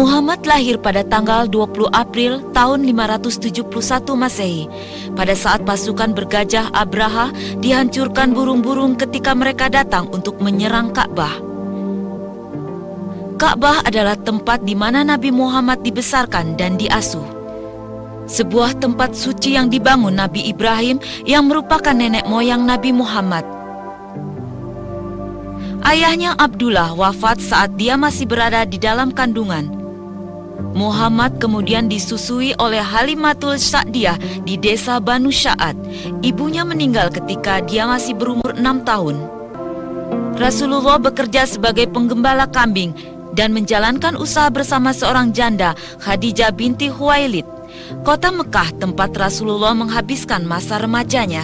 Muhammad lahir pada tanggal 20 April tahun 571 Masehi, pada saat pasukan bergajah Abraha dihancurkan burung-burung ketika mereka datang untuk menyerang Ka'bah. Ka'bah adalah tempat di mana Nabi Muhammad dibesarkan dan diasuh. Sebuah tempat suci yang dibangun Nabi Ibrahim yang merupakan nenek moyang Nabi Muhammad. Ayahnya Abdullah wafat saat dia masih berada di dalam kandungan. Muhammad kemudian disusui oleh Halimatul Sa'diyah di desa Banu Sya'ad. Ibunya meninggal ketika dia masih berumur 6 tahun. Rasulullah bekerja sebagai penggembala kambing dan menjalankan usaha bersama seorang janda, Khadijah binti Khuwailid, kota Mekah tempat Rasulullah menghabiskan masa remajanya.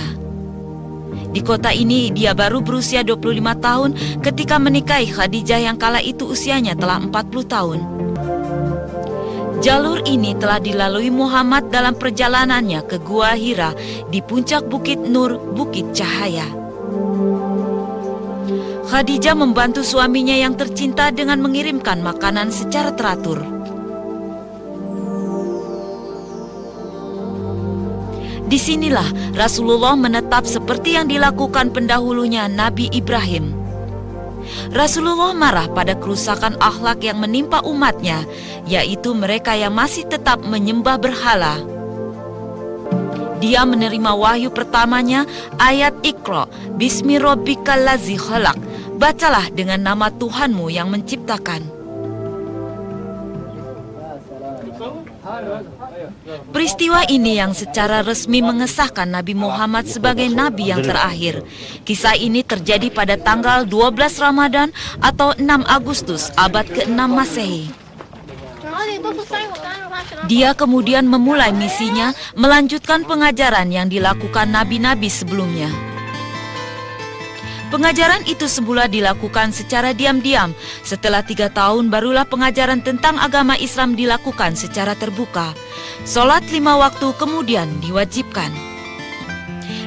Di kota ini dia baru berusia 25 tahun ketika menikahi Khadijah yang kala itu usianya telah 40 tahun. Jalur ini telah dilalui Muhammad dalam perjalanannya ke Gua Hira di puncak Bukit Nur, Bukit Cahaya. Khadijah membantu suaminya yang tercinta dengan mengirimkan makanan secara teratur. Disinilah Rasulullah menetap seperti yang dilakukan pendahulunya Nabi Ibrahim. Rasulullah marah pada kerusakan akhlak yang menimpa umatnya, yaitu mereka yang masih tetap menyembah berhala. Dia menerima wahyu pertamanya, ayat Iqra, Bismi Rabbikal Ladzi Khalaq, bacalah dengan nama Tuhanmu yang menciptakan. Peristiwa ini yang secara resmi mengesahkan Nabi Muhammad sebagai Nabi yang terakhir. Kisah ini terjadi pada tanggal 12 Ramadan atau 6 Agustus abad ke-6 Masehi. Dia kemudian memulai misinya melanjutkan pengajaran yang dilakukan nabi-nabi sebelumnya. Pengajaran itu semula dilakukan secara diam-diam. Setelah 3 tahun barulah pengajaran tentang agama Islam dilakukan secara terbuka. Sholat 5 waktu kemudian diwajibkan.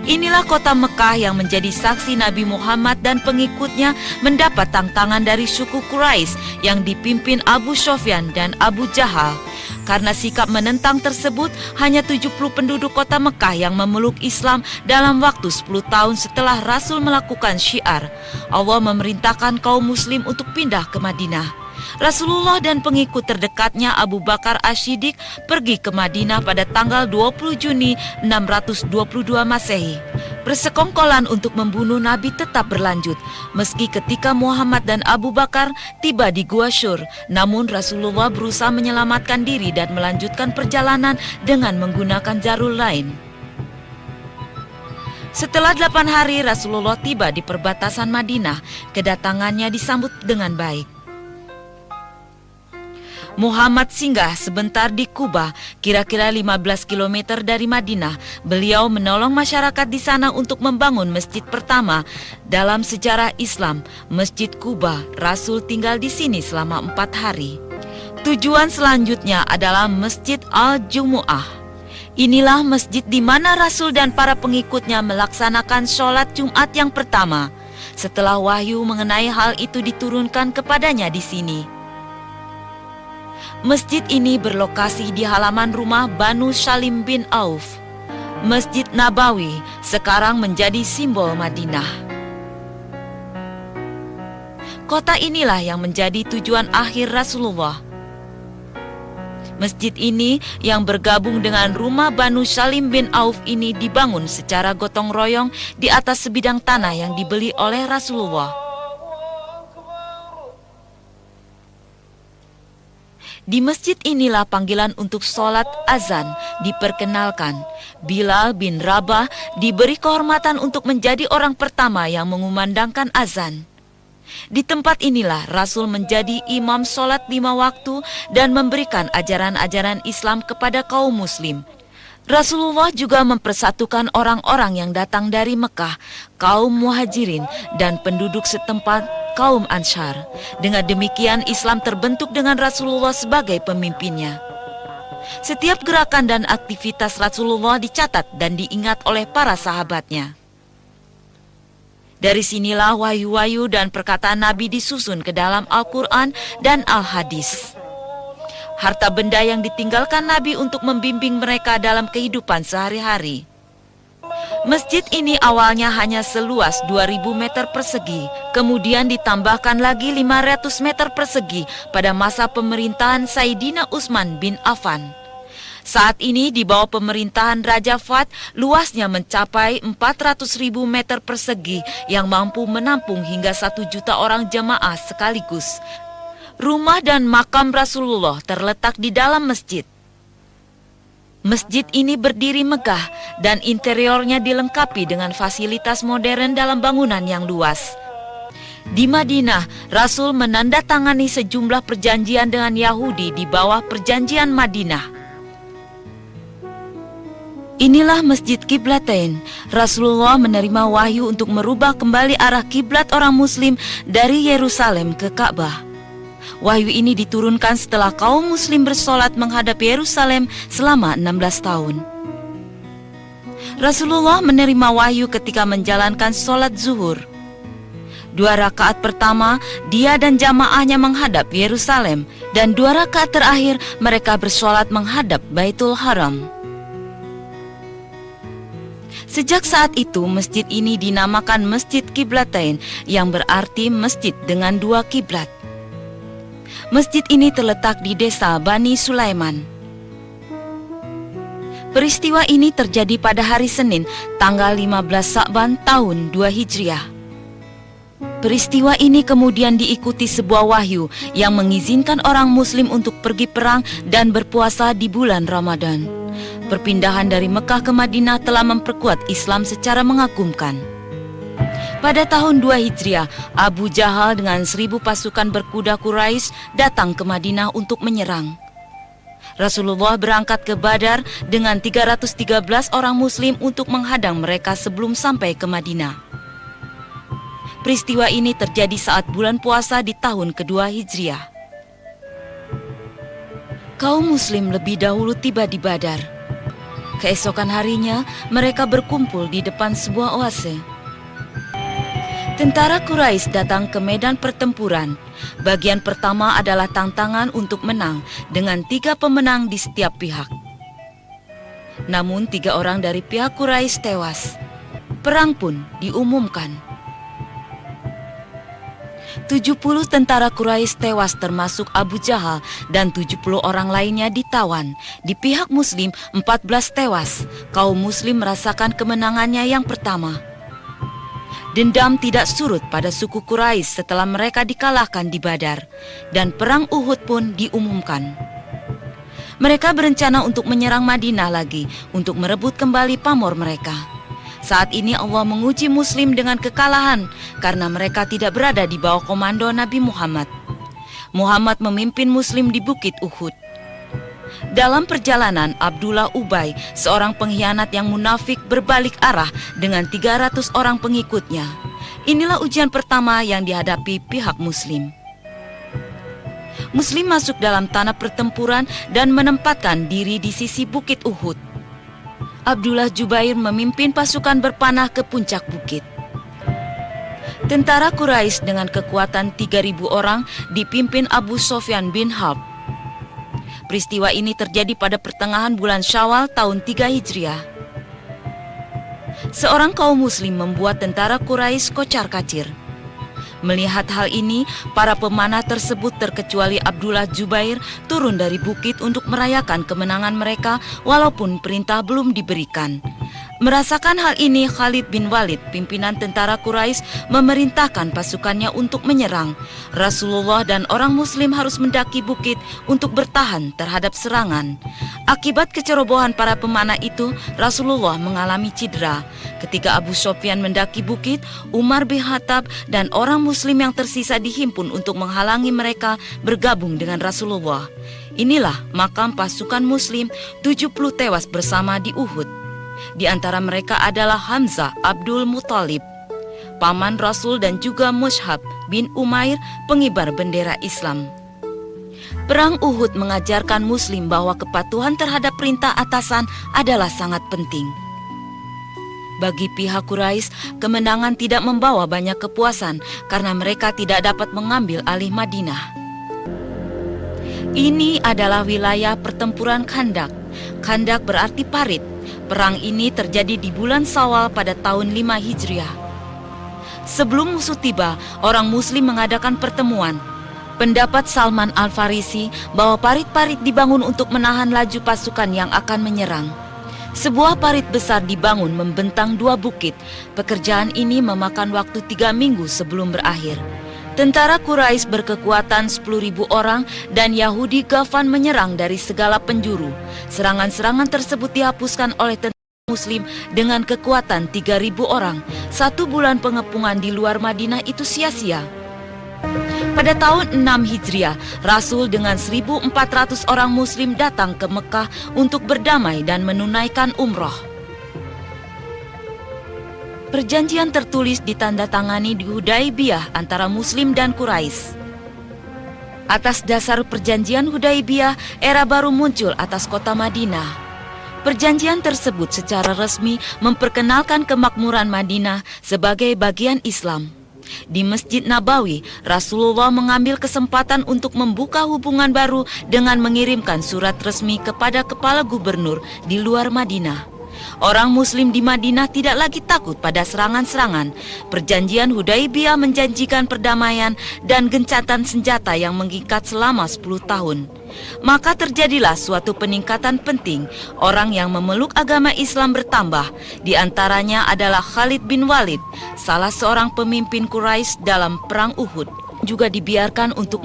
Inilah kota Mekah yang menjadi saksi Nabi Muhammad dan pengikutnya mendapat tantangan dari suku Quraisy yang dipimpin Abu Sufyan dan Abu Jahal. Karena sikap menentang tersebut, hanya 70 penduduk kota Mekah yang memeluk Islam dalam waktu 10 tahun setelah Rasul melakukan syiar. Allah memerintahkan kaum muslim untuk pindah ke Madinah. Rasulullah dan pengikut terdekatnya Abu Bakar Asy-Siddiq pergi ke Madinah pada tanggal 20 Juni 622 Masehi. Persekongkolan untuk membunuh Nabi tetap berlanjut, meski ketika Muhammad dan Abu Bakar tiba di Gua Syur. Namun Rasulullah berusaha menyelamatkan diri dan melanjutkan perjalanan dengan menggunakan jalur lain. Setelah 8 hari Rasulullah tiba di perbatasan Madinah, kedatangannya disambut dengan baik. Muhammad singgah sebentar di Kuba, kira-kira 15 km dari Madinah. Beliau menolong masyarakat di sana untuk membangun masjid pertama dalam sejarah Islam, Masjid Kuba. Rasul tinggal di sini selama 4 hari. Tujuan selanjutnya adalah Masjid Al-Jumu'ah. Inilah masjid di mana Rasul dan para pengikutnya melaksanakan sholat Jumat yang pertama. Setelah wahyu mengenai hal itu diturunkan kepadanya di sini. Masjid ini berlokasi di halaman rumah Banu Salim bin Auf. Masjid Nabawi sekarang menjadi simbol Madinah. Kota inilah yang menjadi tujuan akhir Rasulullah. Masjid ini yang bergabung dengan rumah Banu Salim bin Auf ini dibangun secara gotong royong di atas sebidang tanah yang dibeli oleh Rasulullah. Di masjid inilah panggilan untuk sholat azan diperkenalkan. Bilal bin Rabah diberi kehormatan untuk menjadi orang pertama yang mengumandangkan azan. Di tempat inilah Rasul menjadi imam sholat 5 waktu dan memberikan ajaran-ajaran Islam kepada kaum muslim. Rasulullah juga mempersatukan orang-orang yang datang dari Mekah, kaum muhajirin dan penduduk setempat, kaum Ansyar. Dengan demikian Islam terbentuk dengan Rasulullah sebagai pemimpinnya. Setiap gerakan dan aktivitas Rasulullah dicatat dan diingat oleh para sahabatnya. Dari sinilah wahyu-wahyu dan perkataan Nabi disusun ke dalam Al-Quran dan Al-Hadis. harta benda yang ditinggalkan Nabi untuk membimbing mereka dalam kehidupan sehari-hari. Masjid ini awalnya hanya seluas 2.000 meter persegi, kemudian ditambahkan lagi 500 meter persegi pada masa pemerintahan Sayyidina Utsman bin Affan. Saat ini di bawah pemerintahan Raja Fahd, luasnya mencapai 400.000 meter persegi yang mampu menampung hingga 1 juta orang jemaah sekaligus. Rumah dan makam Rasulullah terletak di dalam masjid. Masjid ini berdiri megah dan interiornya dilengkapi dengan fasilitas modern dalam bangunan yang luas. Di Madinah, Rasul menandatangani sejumlah perjanjian dengan Yahudi di bawah Perjanjian Madinah. Inilah Masjid Qiblatain. Rasulullah menerima wahyu untuk merubah kembali arah kiblat orang Muslim dari Yerusalem ke Ka'bah. Wahyu ini diturunkan setelah kaum Muslim bersolat menghadap Yerusalem selama 16 tahun. Rasulullah menerima wahyu ketika menjalankan solat zuhur. 2 rakaat pertama, dia dan jamaahnya menghadap Yerusalem, dan 2 rakaat terakhir mereka bersolat menghadap Baitul Haram. Sejak saat itu, masjid ini dinamakan Masjid Qiblatain, yang berarti masjid dengan 2 kiblat. Masjid ini terletak di desa Bani Sulaiman. Peristiwa ini terjadi pada hari Senin, tanggal 15 Sa'ban tahun 2 Hijriah. Peristiwa ini kemudian diikuti sebuah wahyu yang mengizinkan orang Muslim untuk pergi perang dan berpuasa di bulan Ramadan. Perpindahan dari Mekah ke Madinah telah memperkuat Islam secara mengagumkan. Pada tahun 2 Hijriah, Abu Jahal dengan 1.000 pasukan berkuda Quraisy datang ke Madinah untuk menyerang. Rasulullah berangkat ke Badar dengan 313 orang Muslim untuk menghadang mereka sebelum sampai ke Madinah. Peristiwa ini terjadi saat bulan puasa di tahun kedua Hijriah. Kaum Muslim lebih dahulu tiba di Badar. Keesokan harinya, mereka berkumpul di depan sebuah oase. Tentara Quraisy datang ke medan pertempuran. Bagian pertama adalah tantangan untuk menang dengan 3 pemenang di setiap pihak. Namun 3 orang dari pihak Quraisy tewas. Perang pun diumumkan. 70 tentara Quraisy tewas termasuk Abu Jahal dan 70 orang lainnya ditawan. Di pihak Muslim 14 tewas. Kaum Muslim merasakan kemenangannya yang pertama. Dendam tidak surut pada suku Quraisy setelah mereka dikalahkan di Badar, dan perang Uhud pun diumumkan. Mereka berencana untuk menyerang Madinah lagi untuk merebut kembali pamor mereka. Saat ini Allah menguji Muslim dengan kekalahan karena mereka tidak berada di bawah komando Nabi Muhammad. Muhammad memimpin Muslim di Bukit Uhud. Dalam perjalanan, Abdullah Ubay, seorang pengkhianat yang munafik, berbalik arah dengan 300 orang pengikutnya. Inilah ujian pertama yang dihadapi pihak Muslim. Muslim masuk dalam tanah pertempuran dan menempatkan diri di sisi Bukit Uhud. Abdullah Jubair memimpin pasukan berpanah ke puncak bukit. Tentara Quraisy dengan kekuatan 3.000 orang dipimpin Abu Sufyan bin Harb. Peristiwa ini terjadi pada pertengahan bulan Syawal tahun 3 Hijriah. Seorang kaum Muslim membuat tentara Quraisy kocar-kacir. Melihat hal ini, para pemanah tersebut terkecuali Abdullah Jubair turun dari bukit untuk merayakan kemenangan mereka walaupun perintah belum diberikan. Merasakan hal ini, Khalid bin Walid, pimpinan tentara Quraisy, memerintahkan pasukannya untuk menyerang. Rasulullah dan orang Muslim harus mendaki bukit untuk bertahan terhadap serangan. Akibat kecerobohan para pemanah itu, Rasulullah mengalami cedera. Ketika Abu Sufyan mendaki bukit, Umar bin Khattab dan orang Muslim yang tersisa dihimpun untuk menghalangi mereka bergabung dengan Rasulullah. Inilah makam pasukan Muslim, 70 tewas bersama di Uhud. Di antara mereka adalah Hamzah Abdul Muthalib, paman Rasul, dan juga Mus'hab bin Umair, pengibar bendera Islam. Perang Uhud mengajarkan Muslim bahwa kepatuhan terhadap perintah atasan adalah sangat penting. Bagi pihak Quraisy, kemenangan tidak membawa banyak kepuasan karena mereka tidak dapat mengambil alih Madinah. Ini adalah wilayah pertempuran Khandak. Khandak berarti parit. Perang ini terjadi di bulan Syawal pada tahun 5 Hijriah. Sebelum musuh tiba, orang Muslim mengadakan pertemuan. Pendapat Salman Al-Farisi bahwa parit-parit dibangun untuk menahan laju pasukan yang akan menyerang. Sebuah parit besar dibangun membentang 2 bukit. Pekerjaan ini memakan waktu 3 minggu sebelum berakhir. Tentara Quraisy berkekuatan 10.000 orang dan Yahudi Ghavan menyerang dari segala penjuru. Serangan-serangan tersebut dihapuskan oleh tentara Muslim dengan kekuatan 3.000 orang. 1 bulan pengepungan di luar Madinah itu sia-sia. Pada tahun 6 Hijriah, Rasul dengan 1.400 orang Muslim datang ke Mekah untuk berdamai dan menunaikan umroh. Perjanjian tertulis ditandatangani di Hudaibiyah antara Muslim dan Quraisy. Atas dasar perjanjian Hudaibiyah, era baru muncul atas kota Madinah. Perjanjian tersebut secara resmi memperkenalkan kemakmuran Madinah sebagai bagian Islam. Di Masjid Nabawi, Rasulullah mengambil kesempatan untuk membuka hubungan baru dengan mengirimkan surat resmi kepada kepala gubernur di luar Madinah. Orang Muslim di Madinah tidak lagi takut pada serangan-serangan. Perjanjian Hudaibiyah menjanjikan perdamaian dan gencatan senjata yang mengikat selama 10 tahun. Maka terjadilah suatu peningkatan penting. Orang yang memeluk agama Islam bertambah. Di antaranya adalah Khalid bin Walid, salah seorang pemimpin Quraisy dalam perang Uhud. Juga dibiarkan untuk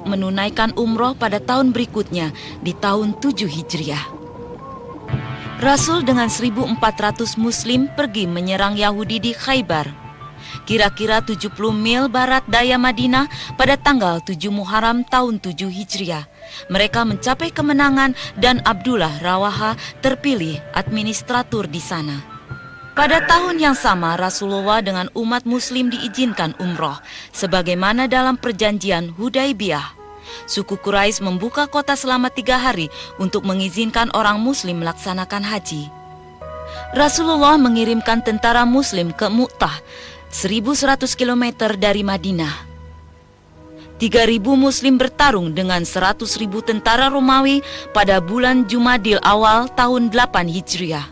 menunaikan umroh pada tahun berikutnya di tahun 7 Hijriah. Rasul dengan 1.400 Muslim pergi menyerang Yahudi di Khaybar, kira-kira 70 mil barat daya Madinah pada tanggal 7 Muharram tahun 7 Hijriah. Mereka mencapai kemenangan dan Abdullah Rawaha terpilih administratur di sana. Pada tahun yang sama, Rasulullah dengan umat Muslim diizinkan umroh, sebagaimana dalam perjanjian Hudaibiyah. Suku Quraisy membuka kota selama 3 hari untuk mengizinkan orang Muslim melaksanakan haji. Rasulullah mengirimkan tentara Muslim ke Mu'tah, 1.100 km dari Madinah. 3.000 Muslim bertarung dengan 100.000 tentara Romawi pada bulan Jumadil awal tahun 8 Hijriah.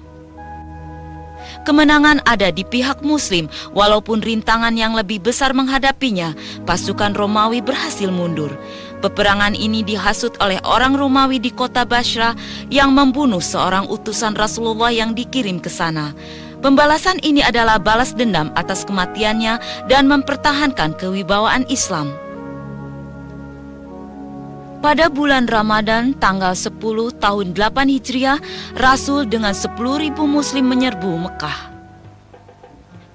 Kemenangan ada di pihak Muslim, walaupun rintangan yang lebih besar menghadapinya. Pasukan Romawi berhasil mundur. Peperangan ini dihasut oleh orang Romawi di kota Basra yang membunuh seorang utusan Rasulullah yang dikirim ke sana. Pembalasan ini adalah balas dendam atas kematiannya dan mempertahankan kewibawaan Islam. Pada bulan Ramadan tanggal 10 tahun 8 Hijriah, Rasul dengan 10.000 Muslim menyerbu Mekah.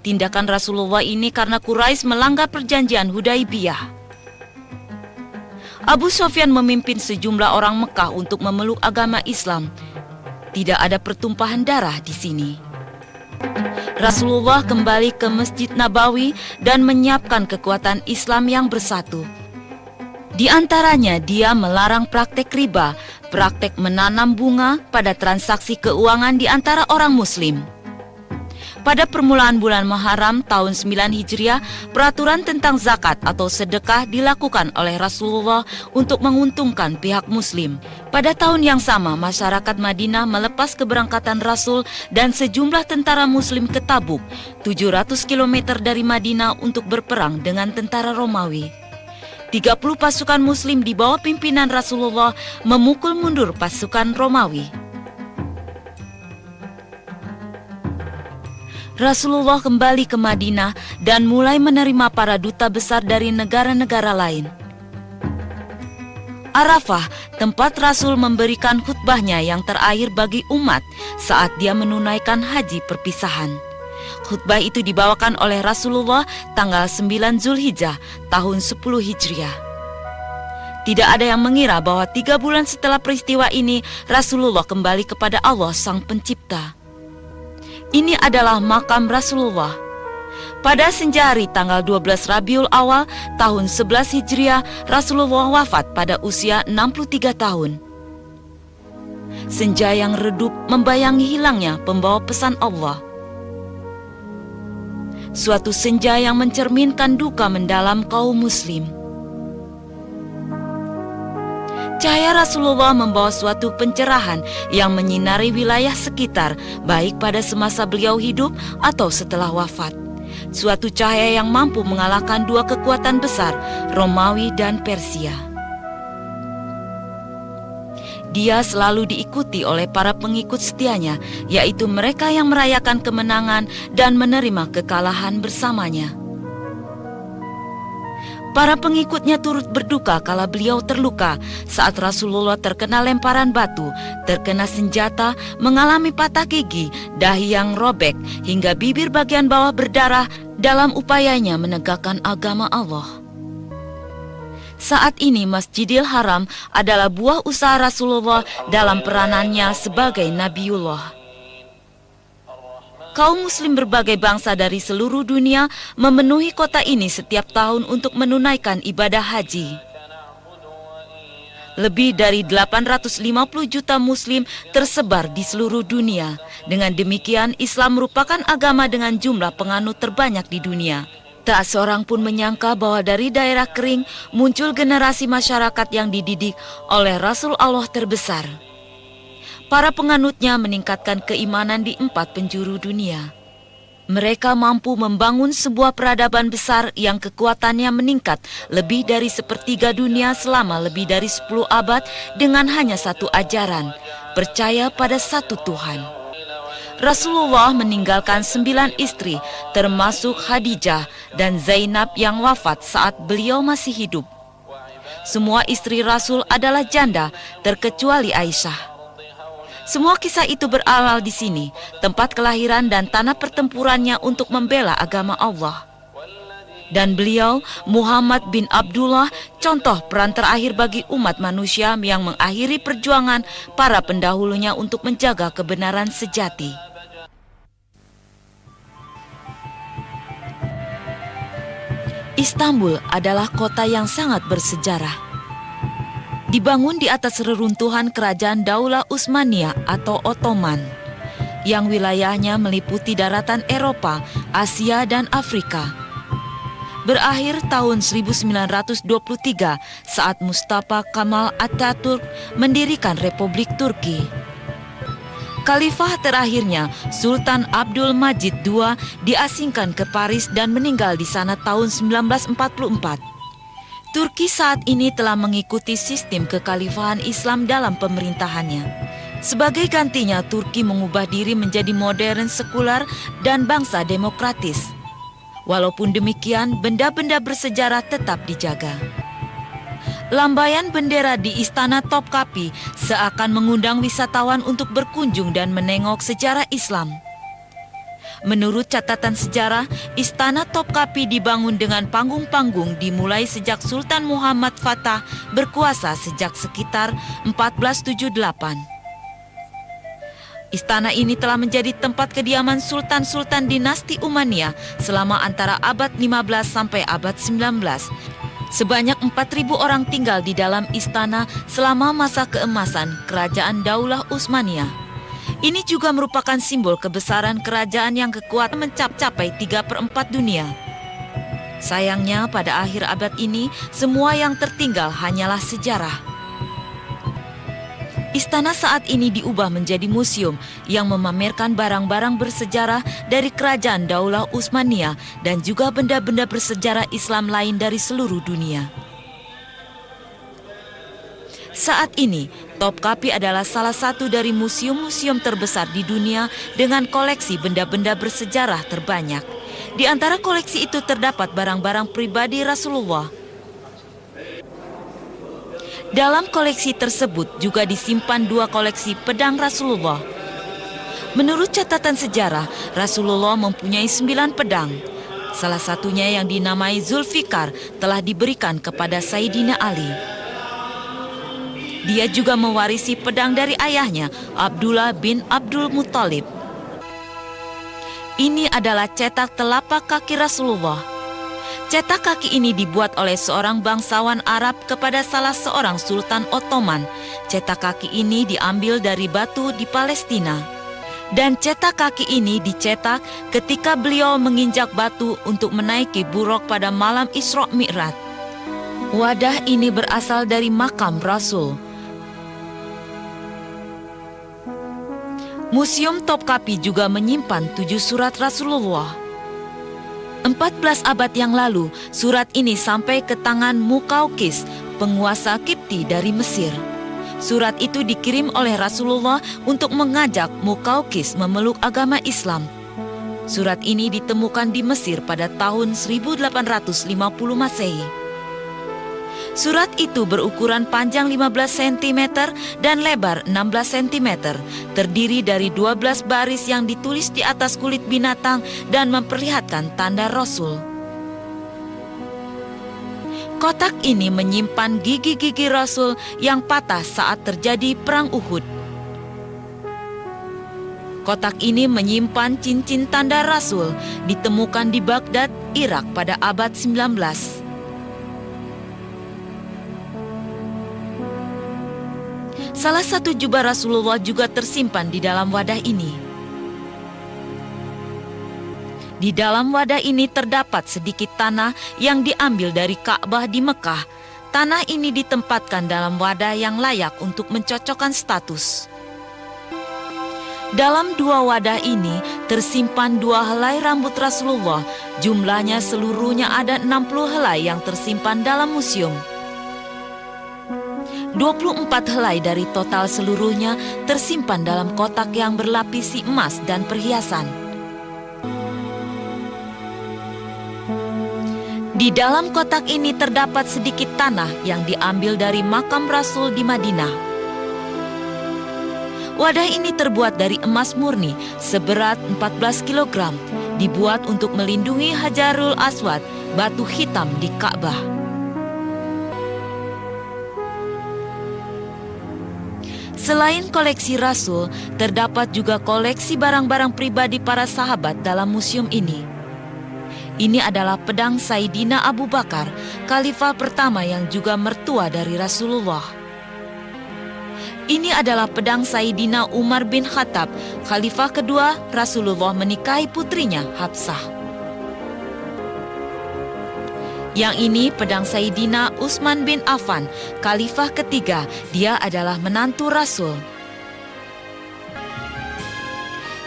Tindakan Rasulullah ini karena Quraisy melanggar perjanjian Hudaibiyah. Abu Sufyan memimpin sejumlah orang Mekah untuk memeluk agama Islam. Tidak ada pertumpahan darah di sini. Rasulullah kembali ke Masjid Nabawi dan menyiapkan kekuatan Islam yang bersatu. Di antaranya dia melarang praktek riba, praktek menanam bunga pada transaksi keuangan di antara orang Muslim. Pada permulaan bulan Muharram tahun 9 Hijriah, peraturan tentang zakat atau sedekah dilakukan oleh Rasulullah untuk menguntungkan pihak Muslim. Pada tahun yang sama, masyarakat Madinah melepas keberangkatan Rasul dan sejumlah tentara Muslim ke Tabuk, 700 km dari Madinah untuk berperang dengan tentara Romawi. 30 pasukan Muslim di bawah pimpinan Rasulullah memukul mundur pasukan Romawi. Rasulullah kembali ke Madinah dan mulai menerima para duta besar dari negara-negara lain. Arafah, tempat Rasul memberikan khutbahnya yang terakhir bagi umat saat dia menunaikan haji perpisahan. Khutbah itu dibawakan oleh Rasulullah tanggal 9 Zulhijjah tahun 10 Hijriah. Tidak ada yang mengira bahwa 3 bulan setelah peristiwa ini Rasulullah kembali kepada Allah Sang Pencipta. Ini adalah makam Rasulullah. Pada senja hari tanggal 12 Rabiul Awal tahun 11 Hijriah, Rasulullah wafat pada usia 63 tahun. Senja yang redup membayangi hilangnya pembawa pesan Allah. Suatu senja yang mencerminkan duka mendalam kaum Muslim. Cahaya Rasulullah membawa suatu pencerahan yang menyinari wilayah sekitar, baik pada semasa beliau hidup atau setelah wafat. Suatu cahaya yang mampu mengalahkan dua kekuatan besar, Romawi dan Persia. Dia selalu diikuti oleh para pengikut setianya, yaitu mereka yang merayakan kemenangan dan menerima kekalahan bersamanya. Para pengikutnya turut berduka kala beliau terluka saat Rasulullah terkena lemparan batu, terkena senjata, mengalami patah gigi, dahi yang robek, hingga bibir bagian bawah berdarah dalam upayanya menegakkan agama Allah. Saat ini Masjidil Haram adalah buah usaha Rasulullah dalam peranannya sebagai Nabiullah. Kaum muslim berbagai bangsa dari seluruh dunia memenuhi kota ini setiap tahun untuk menunaikan ibadah haji. Lebih dari 850 juta muslim tersebar di seluruh dunia. Dengan demikian, Islam merupakan agama dengan jumlah penganut terbanyak di dunia. Tak seorang pun menyangka bahwa dari daerah kering muncul generasi masyarakat yang dididik oleh Rasul Allah terbesar. Para penganutnya meningkatkan keimanan di 4 penjuru dunia. Mereka mampu membangun sebuah peradaban besar yang kekuatannya meningkat lebih dari sepertiga dunia selama lebih dari 10 abad dengan hanya satu ajaran, percaya pada satu Tuhan. Rasulullah meninggalkan 9 istri, termasuk Khadijah dan Zainab yang wafat saat beliau masih hidup. Semua istri Rasul adalah janda, terkecuali Aisyah. Semua kisah itu berawal di sini, tempat kelahiran dan tanah pertempurannya untuk membela agama Allah. Dan beliau, Muhammad bin Abdullah, contoh peran terakhir bagi umat manusia yang mengakhiri perjuangan para pendahulunya untuk menjaga kebenaran sejati. Istanbul adalah kota yang sangat bersejarah. Dibangun di atas reruntuhan kerajaan Daulah Utsmaniyah atau Ottoman, yang wilayahnya meliputi daratan Eropa, Asia, dan Afrika. Berakhir tahun 1923 saat Mustafa Kemal Atatürk mendirikan Republik Turki. Khalifah terakhirnya, Sultan Abdul Majid II, diasingkan ke Paris dan meninggal di sana tahun 1944. Turki saat ini telah mengikuti sistem kekhalifahan Islam dalam pemerintahannya. Sebagai gantinya, Turki mengubah diri menjadi modern, sekular, dan bangsa demokratis. Walaupun demikian, benda-benda bersejarah tetap dijaga. Lambaian bendera di Istana Topkapi seakan mengundang wisatawan untuk berkunjung dan menengok sejarah Islam. Menurut catatan sejarah, Istana Topkapi dibangun dengan panggung-panggung dimulai sejak Sultan Muhammad Fatah berkuasa sejak sekitar 1478. Istana ini telah menjadi tempat kediaman sultan-sultan dinasti Umayyah selama antara abad 15 sampai abad 19. Sebanyak 4.000 orang tinggal di dalam istana selama masa keemasan Kerajaan Daulah Utsmaniyah. Ini juga merupakan simbol kebesaran kerajaan yang kekuatan mencapai 3/4 dunia. Sayangnya pada akhir abad ini, semua yang tertinggal hanyalah sejarah. Istana saat ini diubah menjadi museum yang memamerkan barang-barang bersejarah dari kerajaan Daulah Utsmaniyah dan juga benda-benda bersejarah Islam lain dari seluruh dunia. Saat ini, Topkapi adalah salah satu dari museum-museum terbesar di dunia dengan koleksi benda-benda bersejarah terbanyak. Di antara koleksi itu terdapat barang-barang pribadi Rasulullah. Dalam koleksi tersebut juga disimpan 2 koleksi pedang Rasulullah. Menurut catatan sejarah, Rasulullah mempunyai 9 pedang. Salah satunya yang dinamai Zulfikar telah diberikan kepada Sayyidina Ali. Dia juga mewarisi pedang dari ayahnya, Abdullah bin Abdul Muthalib. Ini adalah cetak telapak kaki Rasulullah. Cetak kaki ini dibuat oleh seorang bangsawan Arab kepada salah seorang Sultan Ottoman. Cetak kaki ini diambil dari batu di Palestina. Dan cetak kaki ini dicetak ketika beliau menginjak batu untuk menaiki buraq pada malam Isra Mi'raj. Wadah ini berasal dari makam Rasul. Museum Topkapi juga menyimpan 7 surat Rasulullah. 14 abad yang lalu, surat ini sampai ke tangan Muqawqis, penguasa Kipti dari Mesir. Surat itu dikirim oleh Rasulullah untuk mengajak Muqawqis memeluk agama Islam. Surat ini ditemukan di Mesir pada tahun 1850 Masehi. Surat itu berukuran panjang 15 cm dan lebar 16 cm, terdiri dari 12 baris yang ditulis di atas kulit binatang dan memperlihatkan tanda Rasul. Kotak ini menyimpan gigi-gigi Rasul yang patah saat terjadi Perang Uhud. Kotak ini menyimpan cincin tanda Rasul, ditemukan di Baghdad, Irak pada abad 19. Salah satu jubah Rasulullah juga tersimpan di dalam wadah ini. Di dalam wadah ini terdapat sedikit tanah yang diambil dari Ka'bah di Mekah. Tanah ini ditempatkan dalam wadah yang layak untuk mencocokkan status. Dalam 2 wadah ini tersimpan 2 helai rambut Rasulullah. Jumlahnya seluruhnya ada 60 helai yang tersimpan dalam museum. 24 helai dari total seluruhnya tersimpan dalam kotak yang berlapisi emas dan perhiasan. Di dalam kotak ini terdapat sedikit tanah yang diambil dari makam Rasul di Madinah. Wadah ini terbuat dari emas murni seberat 14 kg, dibuat untuk melindungi Hajarul Aswad, batu hitam di Ka'bah. Selain koleksi Rasul, terdapat juga koleksi barang-barang pribadi para sahabat dalam museum ini. Ini adalah pedang Sayyidina Abu Bakar, khalifah pertama yang juga mertua dari Rasulullah. Ini adalah pedang Sayyidina Umar bin Khattab, khalifah kedua Rasulullah menikahi putrinya Hafsah. Yang ini pedang Sayyidina Utsman bin Affan, khalifah ketiga, dia adalah menantu Rasul.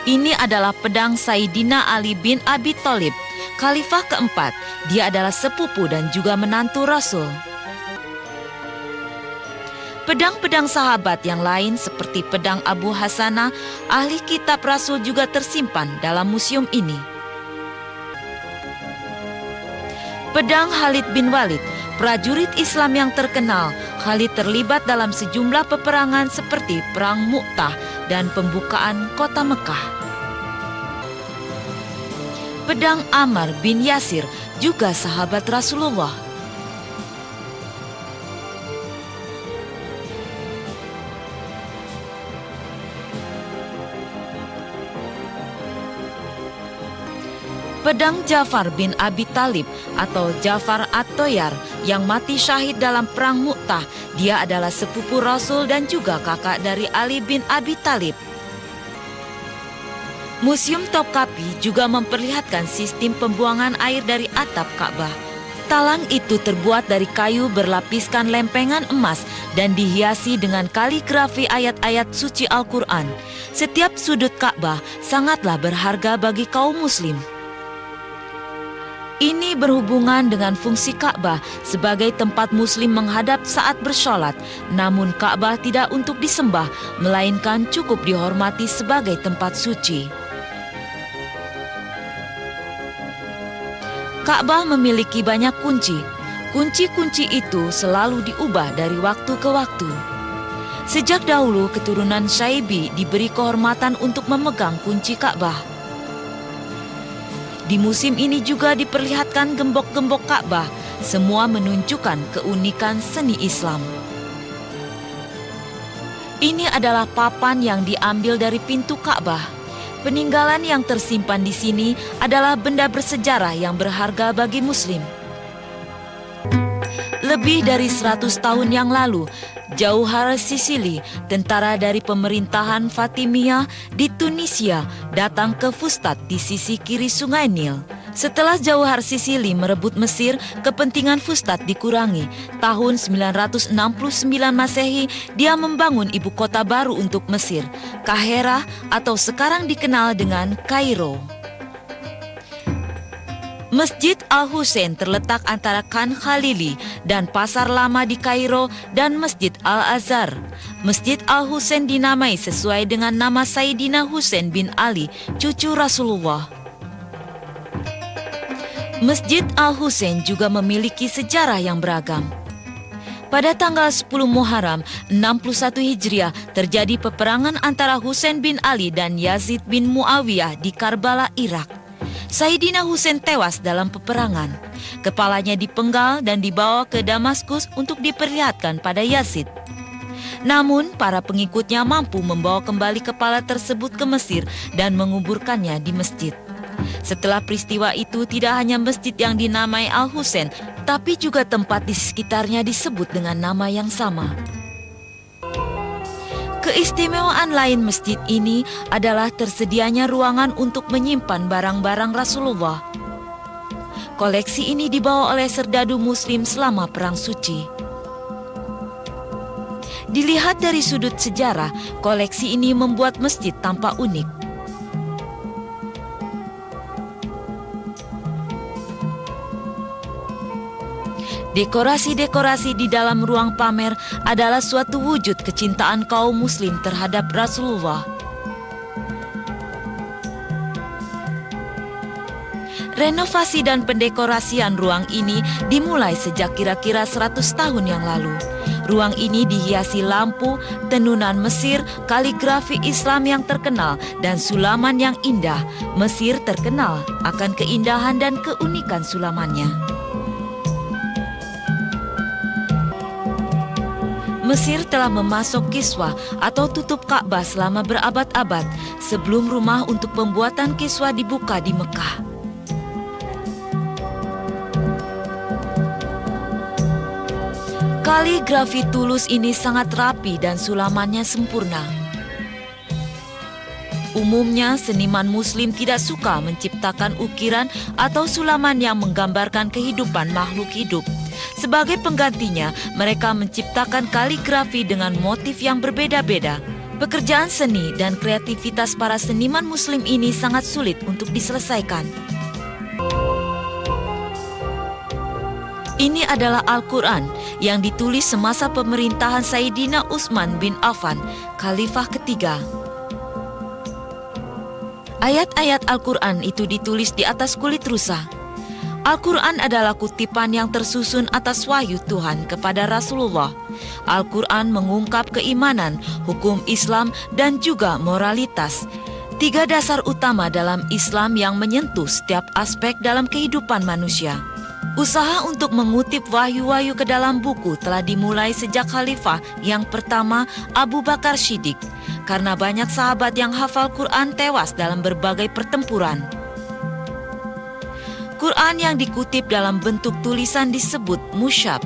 Ini adalah pedang Sayyidina Ali bin Abi Thalib, khalifah keempat, dia adalah sepupu dan juga menantu Rasul. Pedang-pedang sahabat yang lain seperti pedang Abu Hasanah, ahli kitab Rasul juga tersimpan dalam museum ini. Pedang Khalid bin Walid, prajurit Islam yang terkenal. Khalid terlibat dalam sejumlah peperangan seperti Perang Mu'tah dan pembukaan kota Mekah. Pedang Ammar bin Yasir, juga sahabat Rasulullah. Pedang Ja'far bin Abi Talib atau Ja'far At-Toyar yang mati syahid dalam Perang Mu'tah. Dia adalah sepupu Rasul dan juga kakak dari Ali bin Abi Talib. Museum Topkapi juga memperlihatkan sistem pembuangan air dari atap Ka'bah. Talang itu terbuat dari kayu berlapiskan lempengan emas dan dihiasi dengan kaligrafi ayat-ayat suci Al-Quran. Setiap sudut Ka'bah sangatlah berharga bagi kaum muslim. Ini berhubungan dengan fungsi Ka'bah sebagai tempat muslim menghadap saat bersholat. Namun Ka'bah tidak untuk disembah, melainkan cukup dihormati sebagai tempat suci. Ka'bah memiliki banyak kunci. Kunci-kunci itu selalu diubah dari waktu ke waktu. Sejak dahulu keturunan Syaibi diberi kehormatan untuk memegang kunci Ka'bah. Di musim ini juga diperlihatkan gembok-gembok Ka'bah, semua menunjukkan keunikan seni Islam. Ini adalah papan yang diambil dari pintu Ka'bah. Peninggalan yang tersimpan di sini adalah benda bersejarah yang berharga bagi muslim. Lebih dari 100 tahun yang lalu, Jauhar Sisili, tentara dari pemerintahan Fatimiyah di Tunisia, datang ke Fustat di sisi kiri Sungai Nil. Setelah Jauhar Sisili merebut Mesir, kepentingan Fustat dikurangi. Tahun 969 Masehi, dia membangun ibu kota baru untuk Mesir, Kahera atau sekarang dikenal dengan Kairo. Masjid Al-Husain terletak antara Khan Khalili dan Pasar Lama di Kairo dan Masjid Al-Azhar. Masjid Al-Husain dinamai sesuai dengan nama Sayyidina Husain bin Ali, cucu Rasulullah. Masjid Al-Husain juga memiliki sejarah yang beragam. Pada tanggal 10 Muharram 61 Hijriah terjadi peperangan antara Husain bin Ali dan Yazid bin Muawiyah di Karbala, Irak. Sayyidina Husain tewas dalam peperangan. Kepalanya dipenggal dan dibawa ke Damaskus untuk diperlihatkan pada Yazid. Namun, para pengikutnya mampu membawa kembali kepala tersebut ke Mesir dan menguburkannya di masjid. Setelah peristiwa itu, tidak hanya masjid yang dinamai Al-Husain, tapi juga tempat di sekitarnya disebut dengan nama yang sama. Keistimewaan lain masjid ini adalah tersedianya ruangan untuk menyimpan barang-barang Rasulullah. Koleksi ini dibawa oleh serdadu Muslim selama Perang Suci. Dilihat dari sudut sejarah, koleksi ini membuat masjid tampak unik. Dekorasi-dekorasi di dalam ruang pamer adalah suatu wujud kecintaan kaum muslim terhadap Rasulullah. Renovasi dan pendekorasian ruang ini dimulai sejak kira-kira 100 tahun yang lalu. Ruang ini dihiasi lampu, tenunan Mesir, kaligrafi Islam yang terkenal, dan sulaman yang indah. Mesir terkenal akan keindahan dan keunikan sulamannya. Mesir telah memasok kiswah atau tutup Ka'bah selama berabad-abad sebelum rumah untuk pembuatan kiswah dibuka di Mekah. Kaligrafi tulus ini sangat rapi dan sulamannya sempurna. Umumnya, seniman muslim tidak suka menciptakan ukiran atau sulaman yang menggambarkan kehidupan makhluk hidup. Sebagai penggantinya, mereka menciptakan kaligrafi dengan motif yang berbeda-beda. Pekerjaan seni dan kreativitas para seniman muslim ini sangat sulit untuk diselesaikan. Ini adalah Al-Quran yang ditulis semasa pemerintahan Sayyidina Utsman bin Affan, Khalifah ketiga. Ayat-ayat Al-Quran itu ditulis di atas kulit rusa. Al-Quran adalah kutipan yang tersusun atas wahyu Tuhan kepada Rasulullah. Al-Quran mengungkap keimanan, hukum Islam, dan juga moralitas. 3 dasar utama dalam Islam yang menyentuh setiap aspek dalam kehidupan manusia. Usaha untuk mengutip wahyu-wahyu ke dalam buku telah dimulai sejak Khalifah yang pertama Abu Bakar Shiddiq, karena banyak sahabat yang hafal Quran tewas dalam berbagai pertempuran. Quran yang dikutip dalam bentuk tulisan disebut mushaf.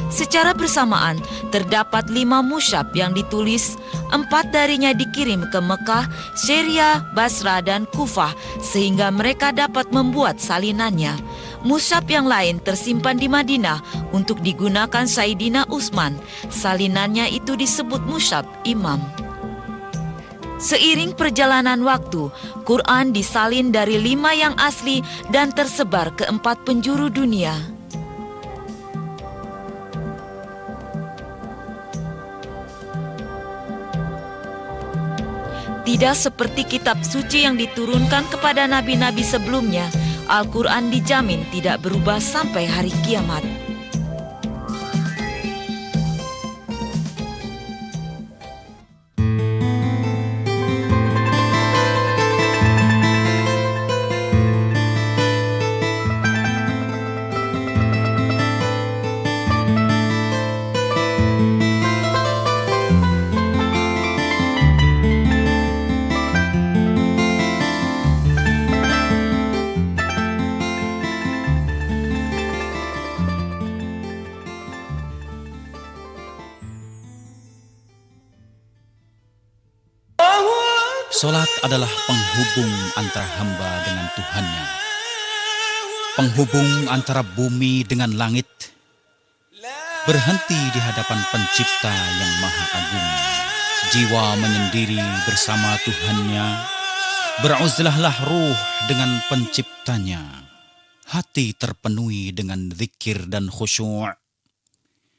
Secara bersamaan, terdapat 5 mushaf yang ditulis, 4 darinya dikirim ke Mekah, Syria, Basra, dan Kufah, sehingga mereka dapat membuat salinannya. Mushaf yang lain tersimpan di Madinah untuk digunakan Sayyidina Utsman. Salinannya itu disebut mushaf Imam. Seiring perjalanan waktu, Quran disalin dari 5 yang asli dan tersebar ke 4 penjuru dunia. Tidak seperti kitab suci yang diturunkan kepada nabi-nabi sebelumnya, Al-Quran dijamin tidak berubah sampai hari kiamat. Salat adalah penghubung antara hamba dengan Tuhannya. Penghubung antara bumi dengan langit. Berhenti di hadapan Pencipta yang Maha Agung. Jiwa menyendiri bersama Tuhannya. Beruzlahlah ruh dengan Penciptanya. Hati terpenuhi dengan zikir dan khusyuk.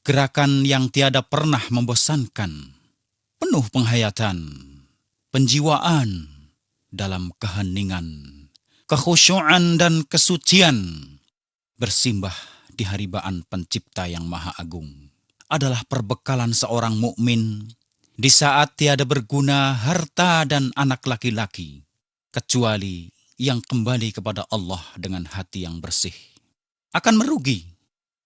Gerakan yang tiada pernah membosankan. Penuh penghayatan, penjiwaan dalam keheningan, kekhusyuan dan kesucian. Bersimbah di haribaan Pencipta yang Maha Agung adalah perbekalan seorang mukmin di saat tiada berguna harta dan anak laki-laki, kecuali yang kembali kepada Allah dengan hati yang bersih. Akan merugi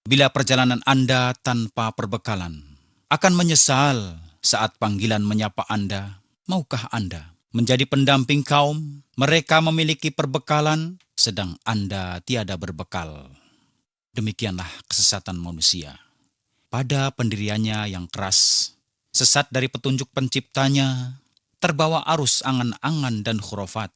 bila perjalanan Anda tanpa perbekalan. Akan menyesal saat panggilan menyapa Anda. Maukah Anda menjadi pendamping kaum? Mereka memiliki perbekalan, sedang Anda tiada berbekal. Demikianlah kesesatan manusia. Pada pendiriannya yang keras, sesat dari petunjuk Penciptanya, terbawa arus angan-angan dan khurafat.